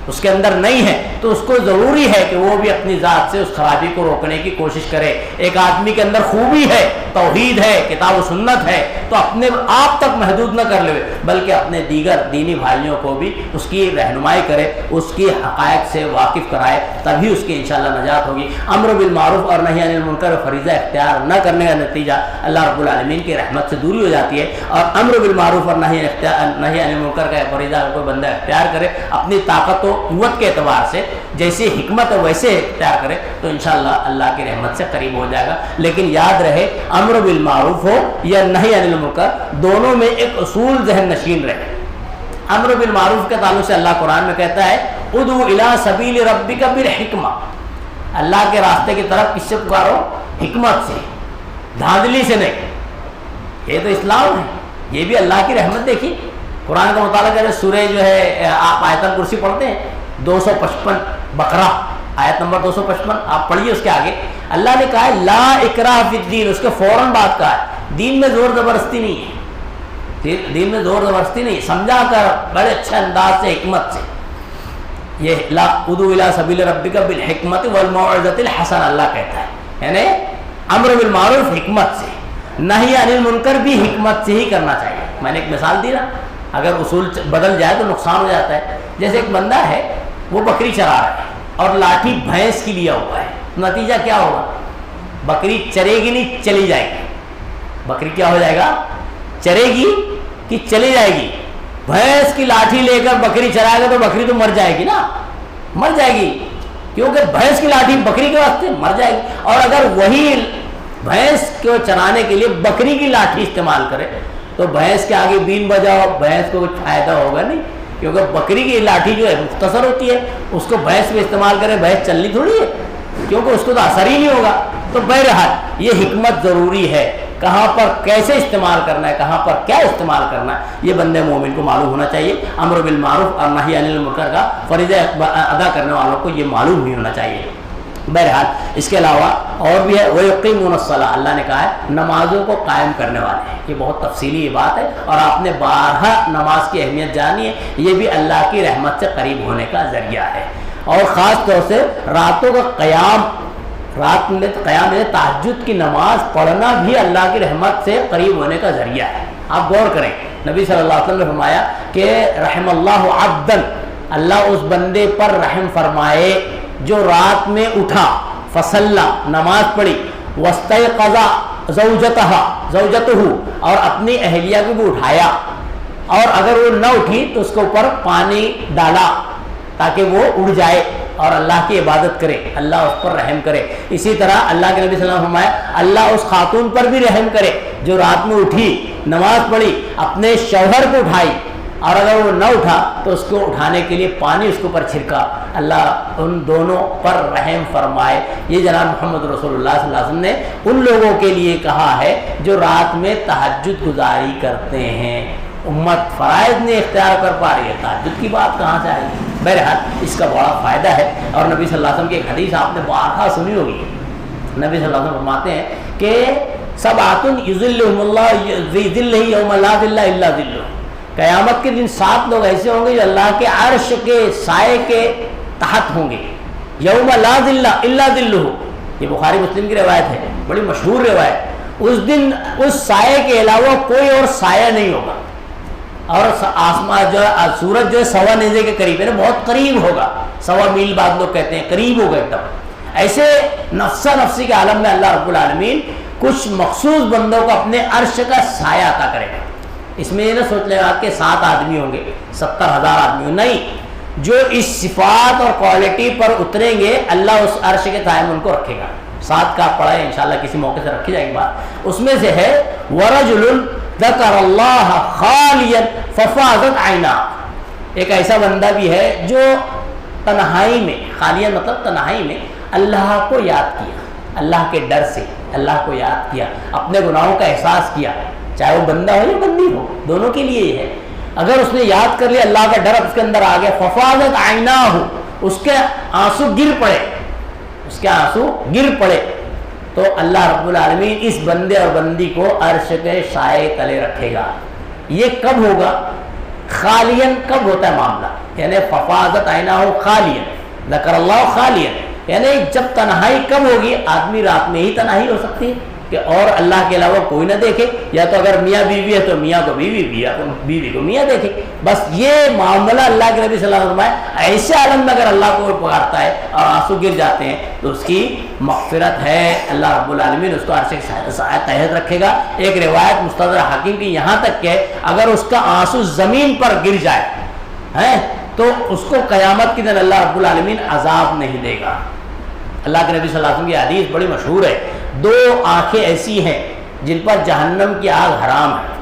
اس کے اندر نہیں ہے، تو اس کو ضروری ہے کہ وہ بھی اپنی ذات سے اس خرابی کو روکنے کی کوشش کرے. ایک آدمی کے اندر خوبی ہے، توحید ہے، کتاب و سنت ہے، تو اپنے آپ تک محدود نہ کر لے بلکہ اپنے دیگر دینی بھائیوں کو بھی اس کی رہنمائی کرے، اس کی حقائق سے واقف کرائے، تبھی اس کی انشاءاللہ نجات ہوگی. امر بالمعروف اور نہی عن المنکر فریضہ اختیار نہ کرنے کا نتیجہ اللہ رب العالمین کی رحمت سے دوری ہو جاتی ہے. اور امر بالمعروف اور نہی عن المنکر کا فریضہ کوئی بندہ اختیار کرے اپنی طاقت و قوت کے اعتبار سے، جیسی حکمت ہے ویسے اختیار کرے، تو انشاءاللہ اللہ کی رحمت سے قریب ہو جائے گا. لیکن یاد رہے امر بالمعروف ہو یا نہی عن المنکر، دونوں میں ایک اصول ذہن نشین رہے. امر بالمعروف کے تعلق سے اللہ قرآن میں کہتا ہے ادعو الی سبیل ربک بالحکمہ، اللہ کے راستے کی طرف کس سے پکارو؟ حکمت سے، دھاندلی سے نہیں. یہ تو اسلام ہے، یہ بھی اللہ کی رحمت. دیکھیے قرآن کا مطالعہ کریں، سورہ جو ہے آپ آیت الکرسی پڑھتے ہیں 255 بقرہ آیت نمبر 255 آپ پڑھیے. اس کے آگے اللہ نے کہا ہے لا اکراہ فی الدین، اس کے فوراً بات کہا ہے دین میں زور زبردستی نہیں ہے، دین میں زور زبردستی نہیں، سمجھا کر بڑے اچھے انداز سے حکمت سے. یہ لا ادعو الی سبیل ربک بالحکمت والموعظۃ الحسنہ اللہ کہتا ہے، یعنی امر بالمعروف حکمت سے، نہی عن المنکر بھی حکمت سے ہی کرنا چاہیے. میں نے ایک مثال دی نا، اگر اصول بدل جائے تو نقصان ہو جاتا ہے. جیسے ایک بندہ ہے وہ بکری چرا رہا ہے اور لاٹھی بھینس کی لیا ہوا ہے، نتیجہ کیا ہوگا؟ بکری چرے گی نہیں، چلی جائے گی۔ بکری کیا ہو جائے گا؟ چرے گی کہ چلی جائے گی؟ بھینس کی لاٹھی لے کر بکری چرائے گا تو بکری تو مر جائے گی نا، مر جائے گی، کیونکہ بھینس کی لاٹھی بکری کے واسطے مر جائے گی۔ اور اگر وہی بھینس کو چرانے کے لیے بکری کی لاٹھی استعمال کرے تو بھینس کے آگے بین بجاؤ، بھینس کو کچھ فائدہ ہوگا نہیں، کیونکہ بکری کی لاٹھی جو ہے مختصر ہوتی ہے، اس کو بھینس میں استعمال کرے بھینس چلنی تھوڑی ہے، کیونکہ اس کو تو اثر ہی نہیں ہوگا۔ تو بہرحال یہ حکمت ضروری ہے، کہاں پر کیسے استعمال کرنا ہے، کہاں پر کیا استعمال کرنا ہے، یہ بندے مومن کو معلوم ہونا چاہیے۔ امر بالمعروف اور نہی عن المنکر کا فریضہ ادا کرنے والوں کو یہ معلوم ہی ہونا چاہیے۔ بہرحال اس کے علاوہ اور بھی ہے، وَيُقِيمُونَ الصَّلَاةَ، اللہ نے کہا ہے نمازوں کو قائم کرنے والے ہیں۔ یہ بہت تفصیلی یہ بات ہے، اور آپ نے بارہا نماز کی اہمیت جانی ہے، یہ بھی اللہ کی رحمت سے قریب ہونے کا ذریعہ ہے۔ اور خاص طور سے راتوں کا قیام، رات میں قیام تہجد کی نماز پڑھنا بھی اللہ کی رحمت سے قریب ہونے کا ذریعہ ہے۔ آپ غور کریں، نبی صلی اللہ علیہ وسلم نے فرمایا کہ رحم اللہ عبدن، اللہ اس بندے پر رحم فرمائے جو رات میں اٹھا، فصلی، نماز پڑھی، واستيقظ زوجتہ، اور اپنی اہلیہ کو بھی اٹھایا، اور اگر وہ نہ اٹھی تو اس کے اوپر پانی ڈالا تاکہ وہ اڑ جائے اور اللہ کی عبادت کرے، اللہ اس پر رحم کرے۔ اسی طرح اللہ کے نبی صلی اللہ علیہ وسلم نے فرمایا اللہ اس خاتون پر بھی رحم کرے جو رات میں اٹھی، نماز پڑھی، اپنے شوہر کو اٹھائی، اور اگر وہ نہ اٹھا تو اس کو اٹھانے کے لیے پانی اس کے اوپر چھڑکا، اللہ ان دونوں پر رحم فرمائے۔ یہ جناب محمد رسول اللہ صلی اللہ علیہ وسلم نے ان لوگوں کے لیے کہا ہے جو رات میں تہجد گزاری کرتے ہیں۔ امت فرائض نہیں اختیار کر پا رہی ہے، تہجد کی بات کہاں سے آئی؟ بہرحال اس کا بڑا فائدہ ہے، اور نبی صلی اللہ علیہ وسلم کی ایک حدیث آپ نے بارہا سنی ہوگی، نبی صلی اللہ علیہ وسلم فرماتے ہیں کہ سبعۃ یظلھم اللہ فی ظلہ یوم لا ظل الا ظلہ، قیامت کے دن 7 لوگ ایسے ہوں گے جو اللہ کے عرش کے سائے کے تحت ہوں گے، یوم لا ظل الا ظلہ، یہ بخاری مسلم کی روایت ہے، بڑی مشہور روایت۔ اس دن اس سائے کے علاوہ کوئی اور سایہ نہیں ہوگا، اور آسمان جو ہے، سورج جو ہے 1.25 نیزے کے قریب ہے نا، بہت قریب ہوگا، 1.25 میل بعد لوگ کہتے ہیں، قریب ہوگا ایک دم۔ ایسے نفسا نفسی کے عالم میں اللہ رب العالمین کچھ مخصوص بندوں کو اپنے عرش کا سایہ عطا کرے گا۔ اس میں یہ نہ سوچ لے گا کہ 7 آدمی ہوں گے، 70,000 آدمی ہوں، نہیں، جو اس صفات اور کوالٹی پر اتریں گے اللہ اس عرش کے سائے میں ان کو رکھے گا۔ 7 کا پڑھا ہے انشاءاللہ، کسی موقع سے رکھی جائے گی بات۔ اس میں سے ہے وَرَجُلٌ ذَكَرَ اللَّهَ خَالِيًا فَفَاضَتْ عَيْنَاهُ، ایک ایسا بندہ بھی ہے جو تنہائی میں، خالیاً مطلب تنہائی میں اللہ کو یاد کیا، اللہ کے ڈر سے اللہ کو یاد کیا، اپنے گناہوں کا احساس کیا، چاہے وہ بندہ ہو یا بندی ہو، دونوں کے لیے یہ ہے۔ اگر اس نے یاد کر لیا، اللہ کا ڈر اس کے اندر آ گیا، ففاضت عیناہ، اس کے آنسو گر پڑے، اس کے آنسو گر پڑے، تو اللہ رب العالمین اس بندے اور بندی کو عرش کے سائے تلے رکھے گا۔ یہ کب ہوگا؟ خالین کب ہوتا ہے معاملہ، یعنی ففاضت عیناہ خالین، ذکر اللہ خالین، یعنی جب تنہائی کب ہوگی؟ آدمی رات میں ہی تنہائی ہو سکتی ہے کہ اور اللہ کے علاوہ کوئی نہ دیکھے، یا تو اگر میاں بیوی ہے تو میاں کو بیوی، بیوی کو میاں دیکھے، بس یہ معاملہ اللہ کے نبی صلی اللہ علیہ وسلم ہے۔ ایسے عالم میں اگر اللہ کو پکارتا ہے اور آنسو گر جاتے ہیں تو اس کی مغفرت ہے، اللہ رب العالمین اس کو عرش کے سائے تحت رکھے گا۔ ایک روایت مستدرک حاکم کی یہاں تک کہ اگر اس کا آنسو زمین پر گر جائے تو اس کو قیامت کے دن اللہ رب العالمین عذاب نہیں دے گا۔ اللہ کے نبی صلی اللہ علیہ وسلم کی حدیث بڑی مشہور ہے، 2 آنکھیں ایسی ہیں جن پر جہنم کی آگ حرام ہے،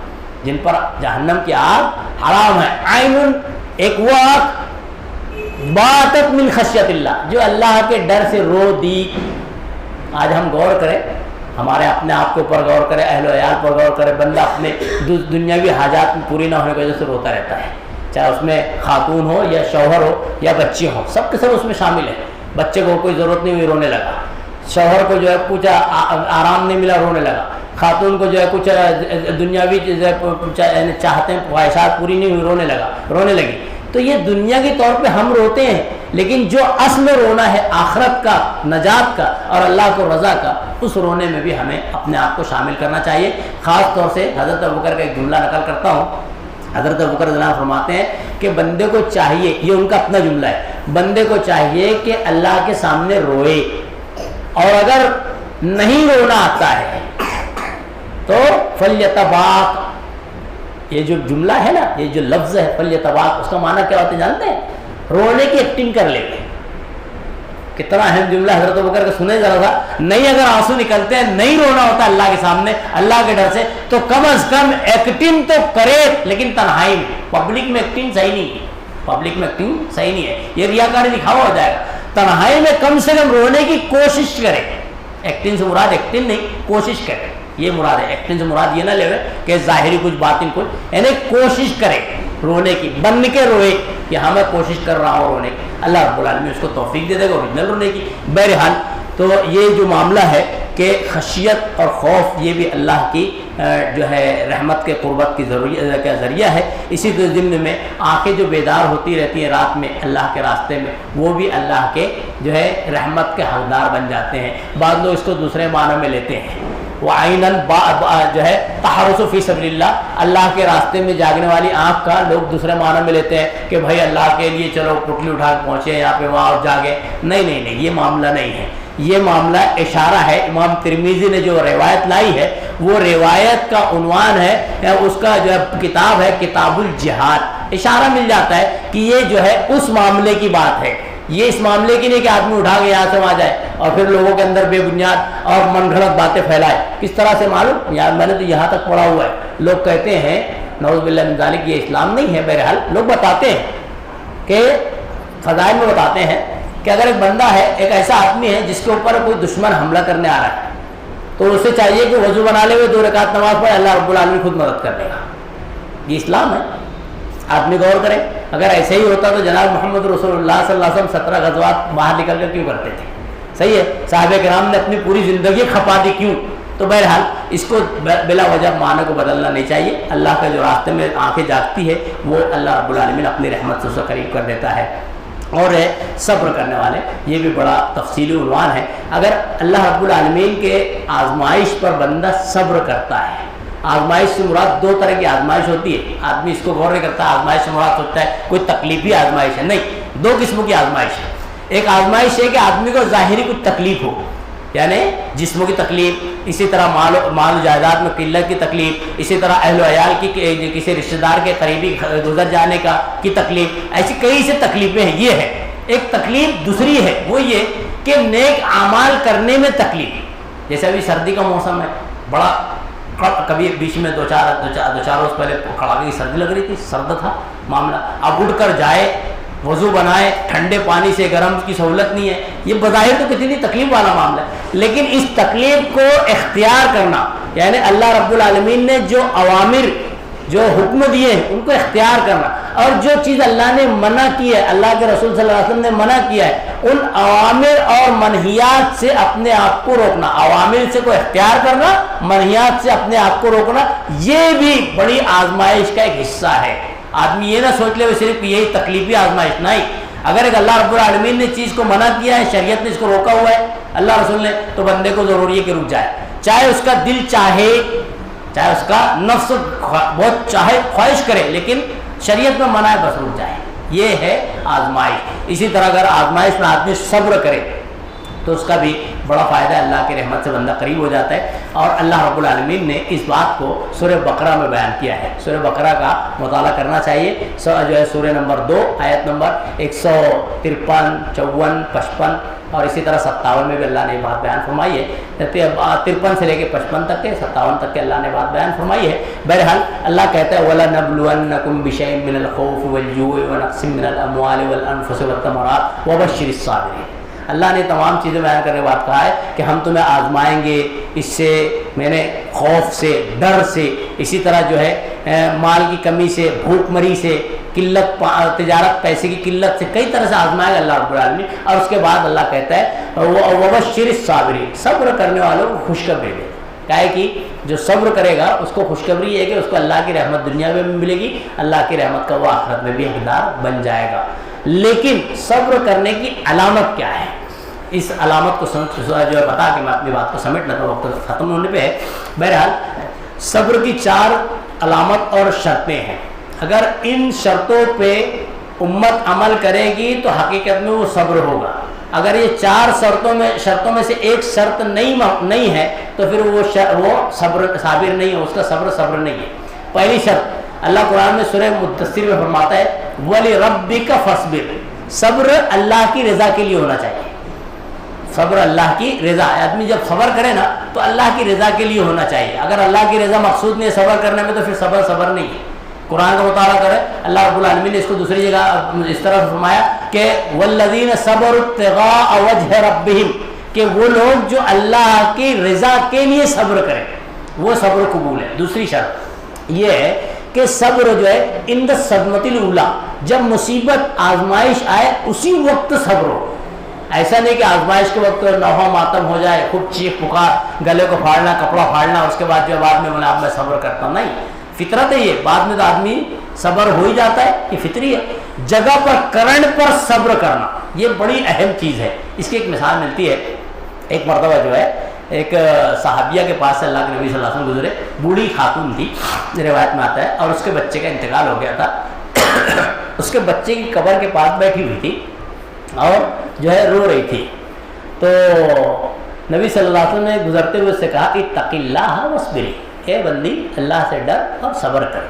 جن پر جہنم کی آگ حرام ہے۔ عین، ایک وہ آنکھ باتت من خشیت اللہ، جو اللہ کے ڈر سے رو دی۔ آج ہم غور کریں، ہمارے اپنے آپ کے اوپر غور کریں، اہل و عیال پر غور کریں، بندہ اپنے دنیاوی حاجات پوری نہ ہونے کی وجہ سے روتا رہتا ہے، چاہے اس میں خاتون ہو یا شوہر ہو یا بچے ہوں، سب کے سب اس میں شامل ہے۔ بچے کو کوئی ضرورت نہیں ہوئی، رونے لگا، شوہر کو جو ہے کچھ آرام نہیں ملا، رونے لگا، خاتون کو جو ہے کچھ دنیاوی چاہتے ہیں خواہشات پوری نہیں ہوئی، رونے لگی۔ تو یہ دنیا کے طور پہ ہم روتے ہیں، لیکن جو اصل رونا ہے آخرت کا، نجات کا اور اللہ کو رضا کا، اس رونے میں بھی ہمیں اپنے آپ کو شامل کرنا چاہیے۔ خاص طور سے حضرت ابوبکر کا ایک جملہ نقل کرتا ہوں، حضرت ابوبکر رضی اللہ عنہ فرماتے ہیں کہ بندے کو چاہیے، یہ ان کا اپنا جملہ ہے، بندے کو چاہیے کہ اللہ کے سامنے روئے، اور اگر نہیں رونا آتا ہے تو فلیتباک، یہ جو جملہ ہے نا، یہ جو لفظ ہے فلیتباک، اس کا معنی کیا ہوتا ہے جانتے ہیں؟ رونے کی ایکٹنگ کر لے گے۔ کتنا اہم جملہ حضرت ابوبکر کا، سنے ذرا سا، نہیں اگر آنسو نکلتے ہیں، نہیں رونا ہوتا اللہ کے سامنے اللہ کے ڈر سے، تو کم از کم ایکٹنگ تو کرے، لیکن تنہائی میں، پبلک میں ایکٹنگ صحیح نہیں ہے، پبلک میں ایکٹنگ صحیح نہیں ہے، یہ ریاکاری دکھاوا ہو جائے گا۔ تنہائی میں کم سے کم رونے کی کوشش کرے، ایکٹنگ سے مراد ایکٹنگ نہیں، کوشش کرے، یہ مراد ہے۔ ایکٹنگ سے مراد یہ نہ لے کہ ظاہری کچھ باطن کچھ، یعنی کوشش کرے رونے کی، بن کے روئے کہ ہاں میں کوشش کر رہا ہوں رونے کی، اللہ رب العالمین اس کو توفیق دے دے گا اوریجنل رونے کی۔ بہرحال تو یہ جو معاملہ ہے کہ خشیت اور خوف، یہ بھی اللہ کی جو ہے رحمت کے قربت کی کا ذریعہ ہے۔ اسی کے ضمن میں آنکھیں جو بیدار ہوتی رہتی ہیں رات میں اللہ کے راستے میں، وہ بھی اللہ کے جو ہے رحمت کے حقدار بن جاتے ہیں۔ بعض لوگ اس کو دوسرے معنی میں لیتے ہیں، وَعَيْنًا جو ہے تحرس فی سبیل اللہ، اللہ کے راستے میں جاگنے والی آنکھ کا لوگ دوسرے معنی میں لیتے ہیں کہ بھائی اللہ کے لیے چلو پٹلی اٹھا کے پہنچے یہاں پہ وہاں اور جاگے۔ نہیں نہیں نہیں، یہ معاملہ نہیں ہے، یہ معاملہ اشارہ ہے۔ امام ترمذی نے جو روایت لائی ہے، وہ روایت کا عنوان ہے، اس کا جو ہے کتاب ہے کتاب الجہاد، اشارہ مل جاتا ہے کہ یہ جو ہے اس معاملے کی بات ہے، یہ اس معاملے کی نہیں کہ آدمی اٹھا کے یہاں سے وہاں جائے اور پھر لوگوں کے اندر بے بنیاد اور من گھڑت باتیں پھیلائے۔ کس طرح سے معلوم؟ یار میں نے تو یہاں تک پڑھا ہوا ہے، لوگ کہتے ہیں نعوذ باللہ من ذالک یہ اسلام نہیں ہے۔ بہرحال لوگ بتاتے ہیں کہ فضائل میں بتاتے ہیں کہ اگر ایک بندہ ہے، ایک ایسا آدمی ہے جس کے اوپر کوئی دشمن حملہ کرنے آ رہا ہے، تو اسے چاہیے کہ وضو بنا لے ہوئے 2 رکعت نماز پڑھے، اللہ رب العالمین خود مدد کر دے گا۔ یہ اسلام ہے، آدمی غور کرے۔ اگر ایسے ہی ہوتا تو جناب محمد رسول اللہ صلی اللہ علیہ وسلم 17 غزوات باہر نکل کر کیوں کرتے تھے؟ صحیح ہے، صحابہ کرام نے اپنی پوری زندگی کھپا دی کیوں؟ تو بہرحال اس کو بلا وجہ معنی کو بدلنا نہیں چاہیے۔ اللہ کا جو راستے میں آنکھیں جاگتی ہے، وہ اللہ رب العالمین اپنی رحمت سے اسے قریب کر دیتا ہے۔ اور صبر کرنے والے، یہ بھی بڑا تفصیلی عنوان ہے۔ اگر اللہ رب العالمین کے آزمائش پر بندہ صبر کرتا ہے، آزمائش سے مراد 2 طرح کی آزمائش ہوتی ہے، آدمی اس کو غور نہیں کرتا، آزمائش سے مراد سوچتا ہے کوئی تکلیفی آزمائش ہے، نہیں، 2 قسموں کی آزمائش ہے۔ ایک آزمائش ہے کہ آدمی کو ظاہری کچھ تکلیف ہو، یعنی جسموں کی تکلیف، اسی طرح مال و جائیداد میں قلت کی تکلیف، اسی طرح اہل و عیال کی کسی رشتہ دار کے قریبی گزر جانے کی تکلیف، ایسی کئی سے تکلیفیں ہیں۔ یہ ہے ایک تکلیف۔ دوسری ہے وہ یہ کہ نیک اعمال کرنے میں تکلیف، جیسے ابھی سردی کا موسم ہے، بڑا کبھی بیچ میں دو چار روز پہلے کھڑا کی سردی لگ رہی تھی، سرد تھا معاملہ، اب اٹھ کر جائے، وضو بنائے، ٹھنڈے پانی سے، گرم کی سہولت نہیں ہے، یہ بظاہر تو کتنی تکلیف والا معاملہ ہے، لیکن اس تکلیف کو اختیار کرنا، یعنی اللہ رب العالمین نے جو اوامر، جو حکم دیے ہیں ان کو اختیار کرنا، اور جو چیز اللہ نے منع کی ہے، اللہ کے رسول صلی اللہ علیہ وسلم نے منع کیا ہے، ان اوامر اور منہیات سے اپنے آپ کو روکنا، اوامر سے کو اختیار کرنا، منہیات سے اپنے آپ کو روکنا، یہ بھی بڑی آزمائش کا ایک حصہ ہے۔ آدمی یہ نہ سوچ لے صرف یہی تکلیفی آزمائش، نہیں، اگر ایک اللہ رب العالمین نے چیز کو منع کیا ہے، شریعت نے اس کو روکا ہوا ہے، اللہ رسول نے، تو بندے کو ضروری ہے کہ رک جائے، چاہے اس کا دل چاہے، چاہے اس کا نفس بہت چاہے، خواہش کرے، لیکن شریعت میں منع ہے، بس رک جائے۔ یہ ہے آزمائش۔ اسی طرح اگر آزمائش میں آدمی صبر کرے تو اس کا بھی بڑا فائدہ ہے، اللہ کی رحمت سے بندہ قریب ہو جاتا ہے۔ اور اللہ رب العالمین نے اس بات کو سورہ بقرہ میں بیان کیا ہے، سورہ بقرہ کا مطالعہ کرنا چاہیے، جو ہے سورہ نمبر 2 آیت نمبر 153، 54، 55 اور اسی طرح 57 میں بھی اللہ نے بات بیان فرمائی ہے، 53 سے لے کے 55 تک کے 57 تک کے اللہ نے بات بیان فرمائی ہے۔ بہرحال اللہ کہتا ہے وَلَنَبْلُوَنَّكُمْ بِشَيْءٍ مِّنَ الْخَوْفِ وَالْجُوعِ وَنَقْصٍ مِّنَ الْأَمْوَالِ وَالْأَنفُسِ وَالثَّمَرَاتِ وَبَشِّرِ الصَّابِرِينَ۔ اللہ نے تمام چیزیں بیان کرنے کے بعد کہا ہے کہ ہم تمہیں آزمائیں گے، اس سے میں نے خوف سے، ڈر سے، اسی طرح جو ہے مال کی کمی سے، بھوک مری سے، قلت، تجارت پیسے کی قلت سے، کئی طرح سے آزمائے گا اللہ رب العالمین۔ اور اس کے بعد اللہ کہتا ہے وَبَشِّرِ الصَّابِرِينَ، صبر کرنے والوں کو خوشخبری دے۔ کہا ہے کہ جو صبر کرے گا اس کو خوشخبری ہے کہ اس کو اللہ کی رحمت دنیا میں بھی ملے گی، اللہ کی رحمت کا وہ آخرت میں بھی حقدار بن جائے گا۔ لیکن صبر کرنے کی علامت کیا ہے؟ اس علامت کو جو ہے بتا کے میں اپنی بات کو سمیٹنا تو وقت ختم ہونے پہ ہے۔ بہرحال صبر کی 4 علامت اور شرطیں ہیں۔ اگر ان شرطوں پہ امت عمل کرے گی تو حقیقت میں وہ صبر ہوگا. اگر یہ 4 شرطوں میں سے ایک شرط نہیں ہے تو پھر وہ صابر نہیں ہے, اس کا صبر نہیں ہے. پہلی شرط اللہ قرآن میں سورہ مدثر میں فرماتا ہے وَلِرَبِّكَ فَاصْبِرْ, صبر اللہ کی رضا کے لیے ہونا چاہیے. صبر اللہ کی رضا, آدمی جب صبر کرے نا تو اللہ کی رضا کے لیے ہونا چاہیے. اگر اللہ کی رضا مقصود نہیں ہے صبر کرنے میں تو پھر صبر نہیں ہے. قرآن کا مطالعہ کرے, اللہ رب العالمین نے اس کو دوسری جگہ اس طرح فرمایا کہ وَالَّذِينَ صَبَرُوا ابْتِغَاءَ وَجْهِ رَبِّهِمْ, کہ وہ لوگ جو اللہ کی رضا کے لیے صبر کریں وہ صبر قبول ہے. دوسری شرط یہ ہے کہ صبر جو ہے عند الصدمۃ الاولیٰ, جب مصیبت آزمائش آئے اسی وقت صبر ہو. ایسا نہیں کہ آزمائش کے وقت نوحہ ماتم ہو جائے, خوب چیخ پکار, گلے کو پھاڑنا, کپڑا پھاڑنا, اس کے بعد جو بعد میں بولا اب میں صبر کرتا ہوں. نہیں, فطرت ہے یہ, بعد میں تو آدمی صبر ہو ہی جاتا ہے, یہ فطری ہے. جگہ پر کرنٹ پر صبر کرنا یہ بڑی اہم چیز ہے. اس کی ایک مثال ملتی ہے. ایک مرتبہ جو ہے ایک صحابیہ کے پاس سے اللہ کے نبی صلی اللہ علیہ وسلم گزرے. بوڑھی خاتون تھی, روایت میں آتا ہے, اور اس کے بچے کا انتقال ہو گیا تھا. اس کے بچے کی قبر کے پاس بیٹھی ہوئی تھی اور جو ہے رو رہی تھی. تو نبی صلی اللہ علیہ وسلم نے گزرتے ہوئے اس سے کہا اتق اللہ واصبری, اے بندی اللہ سے ڈر اور صبر کر.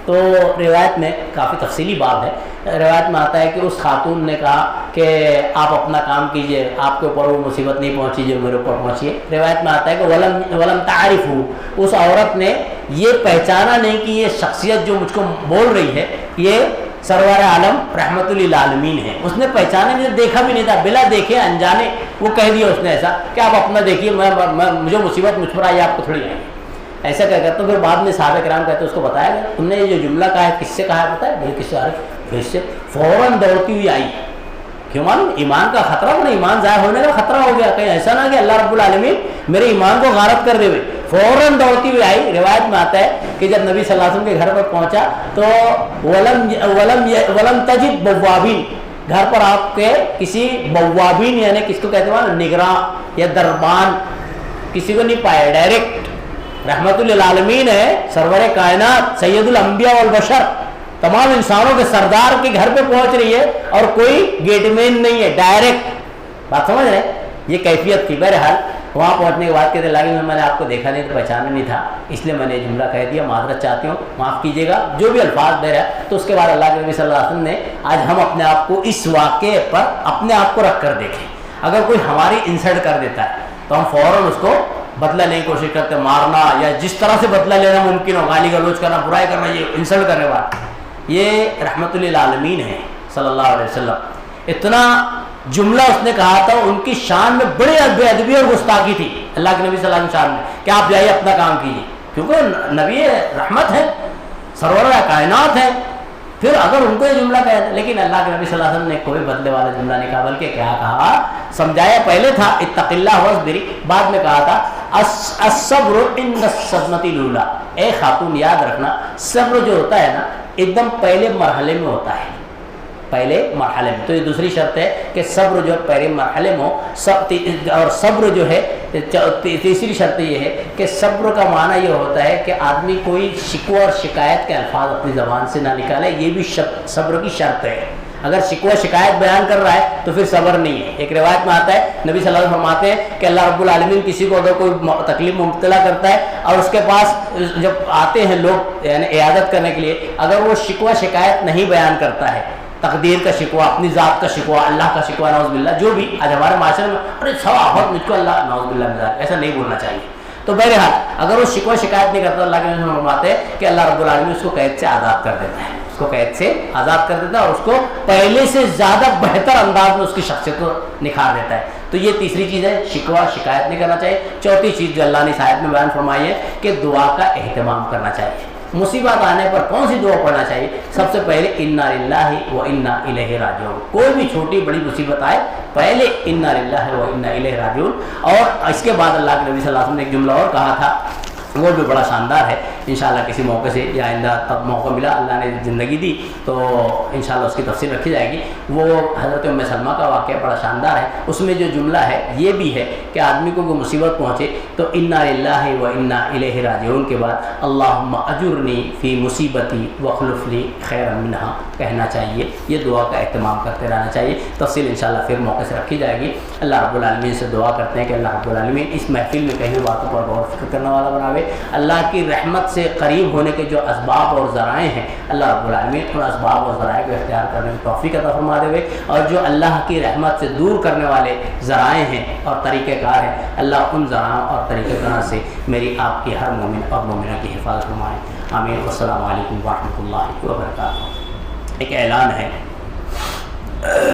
تو روایت میں کافی تفصیلی باب ہے. روایت میں آتا ہے کہ اس خاتون نے کہا کہ آپ اپنا کام کیجئے, آپ کے اوپر وہ مصیبت نہیں پہنچی جو میرے اوپر پہنچی ہے. روایت میں آتا ہے کہ ولم تعرف, اس عورت نے یہ پہچانا نہیں کہ یہ شخصیت جو مجھ کو بول رہی ہے یہ سرور عالم رحمت للعالمین ہے. اس نے پہچانا نہیں, دیکھا بھی نہیں تھا, بلا دیکھے انجانے وہ کہہ دیا اس نے ایسا کہ آپ اپنا دیکھیے, مجھے مصیبت مجھ پر آئی, آپ کو تھوڑی آئی. ایسا کیا کرتا. تو پھر بعد میں صحابہ کرام کہتے اس کو بتایا گیا تم نے یہ جو جملہ کہا ہے کس سے کہا ہے, بتایا مجھے کس سے, پھر سے فوراً دوڑتی ہوئی آئی. کیوں معلوم, ایمان کا خطرہ, انہیں ایمان ضائع ہونے کا خطرہ ہو گیا. کہیں ایسا نہ کہ اللہ رب العالمین میرے ایمان کو غارت کر دے ہوئے. فوراً دوڑتی ہوئی آئی. روایت میں آتا ہے کہ جب نبی صلی اللہ علیہ وسلم کے گھر پر پہنچا تو ولم تجد بوابین, گھر پر آپ کے کسی بوابین یعنی کس کو کہتے ہیں نگراں یا دربان, کسی کو نہیں پایا. ڈائریکٹ رحمت للعالمین ہے, سرور کائنات, سید الانبیاء والبشر, تمام انسانوں کے سردار کے گھر پہ پہنچ رہی ہے اور کوئی گیٹ مین نہیں ہے, ڈائریکٹ. بات سمجھ رہے ہیں, یہ کیفیت تھی. بہرحال وہاں پہنچنے کے بعد کہتے لگے میں نے آپ کو دیکھا نہیں, تو پہچانا نہیں تھا, اس لیے میں نے جملہ کہہ دیا, معذرت چاہتی ہوں, معاف کیجیے گا, جو بھی الفاظ دے رہا ہے. تو اس کے بعد اللہ کے نبی صلی اللہ علیہ وسلم نے آج ہم اپنے آپ کو اس واقعے پر اپنے آپ کو رکھ کر دیکھیں. اگر کوئی ہماری انسلٹ کر دیتا ہے تو ہم فوراً اس کو بدلہ لینے کی کوشش کرتے, مارنا یا جس طرح سے بدلہ لینا ممکن ہو, گالی گلوچ کرنا, برائی کرنا, یہ انسلٹ کرنے والا. یہ رحمت للعالمین ہے صلی اللہ علیہ وسلم. اتنا جملہ اس نے کہا تھا, ان کی شان میں بڑے بے ادبی اور گستاخی تھی اللہ کے نبی صلی اللہ علیہ وسلم شان میں, کہ آپ جائیے اپنا کام کیجیے, کیونکہ نبی رحمت ہے, سرور کائنات ہے. پھر اگر ان کو یہ جملہ کہا تھا, لیکن اللہ کے نبی صلی اللہ علیہ وسلم نے کوئی بدلے والا جملہ نہیں کہا, بلکہ کیا کہا, سمجھایا پہلے تھا اتق اللہ واصبری, بعد میں کہا تھا الصبر عند الصدمۃ الاولیٰ. اے خاتون یاد رکھنا, صبر جو ہوتا ہے نا ایک دم پہلے مرحلے میں ہوتا ہے, پہلے مرحلے میں. تو یہ دوسری شرط ہے کہ صبر جو پہلے مرحلے میں ہو. اور صبر جو ہے تیسری شرط یہ ہے کہ صبر کا معنی یہ ہوتا ہے کہ آدمی کوئی شکوہ اور شکایت کے الفاظ اپنی زبان سے نہ نکالے, یہ بھی صبر کی شرط ہے. اگر شکوہ شکایت بیان کر رہا ہے تو پھر صبر نہیں ہے. ایک روایت میں آتا ہے نبی صلی اللہ علیہ وسلم فرماتے ہیں کہ اللہ رب العالمین کسی کو اگر کوئی تکلیف میں مبتلا کرتا ہے اور اس کے پاس جب آتے ہیں لوگ یعنی عیادت کرنے کے لیے, اگر وہ شکوہ شکایت نہیں بیان کرتا ہے, تقدیر کا شکوہ, اپنی ذات کا شکوہ, اللہ کا شکوہ, نعوذ باللہ, جو بھی آج ہمارے معاشرے میں ارے سب آفت مجھ کو اللہ, نعوذ باللہ من ذالک, ایسا نہیں بولنا چاہیے. تو بہرحال اگر وہ شکوہ شکایت نہیں کرتا, اللہ کے نبی فرماتے ہیں کہ اللہ رب العالمین اس کو قید سے آزاد کر دیتا ہے, اس کو قید سے آزاد کر دیتا ہے اور اس کو پہلے سے زیادہ بہتر انداز میں اس کی شخصیت کو نکھار دیتا ہے. تو یہ تیسری چیز ہے, شکوہ شکایت نہیں کرنا چاہیے. چوتھی چیز جو اللہ نے اس آیت میں بیان فرمائی ہے کہ دعا کا اہتمام کرنا چاہیے. مصیبت آنے پر کون سی دعا پڑھنا چاہیے؟ سب سے پہلے انا للہ و انا الیہ راجعون. کوئی بھی چھوٹی بڑی مصیبت آئے پہلے انا للہ و انا الیہ راجعون. اور اس کے بعد اللہ کے نبی صلی اللہ علیہ وسلم نے ایک جملہ اور کہا تھا وہ بھی بڑا شاندار ہے. انشاءاللہ کسی موقع سے یا آئندہ تب موقع ملا اللہ نے زندگی دی تو انشاءاللہ اس کی تفصیل رکھی جائے گی. وہ حضرت ام سلمہ کا واقعہ بڑا شاندار ہے. اس میں جو جملہ ہے یہ بھی ہے کہ آدمی کو کوئی مصیبت پہنچے تو انا للہ و انا الیہ راجعون کے بعد اللہم اجرنی فی مصیبتی واخلف لی خیرا منہا کہنا چاہیے. یہ دعا کا اہتمام کرتے رہنا چاہیے. تفصیل انشاءاللہ پھر موقع سے رکھی جائے گی. اللہ رب العالمین سے دعا کرتے ہیں کہ اللہ رب العالمین اس محفل میں کہیں باتوں پر غور فکر کرنے والا بناوے. اللہ کی رحمت سے قریب ہونے کے جو اسباب اور ذرائع ہیں اللہ رب العالمین ان اسباب اور ذرائع کو اختیار کرنے کی توفیق عطا فرما دے. اور جو اللہ کی رحمت سے دور کرنے والے ذرائع ہیں اور طریقہ کار ہیں اللہ ان ذرائع اور طریقہ کار سے میری آپ کی ہر مومن اور مومنہ کی حفاظت فرمائے. آمین. والسلام علیکم ورحمۃ اللہ وبرکاتہ. ایک اعلان ہے.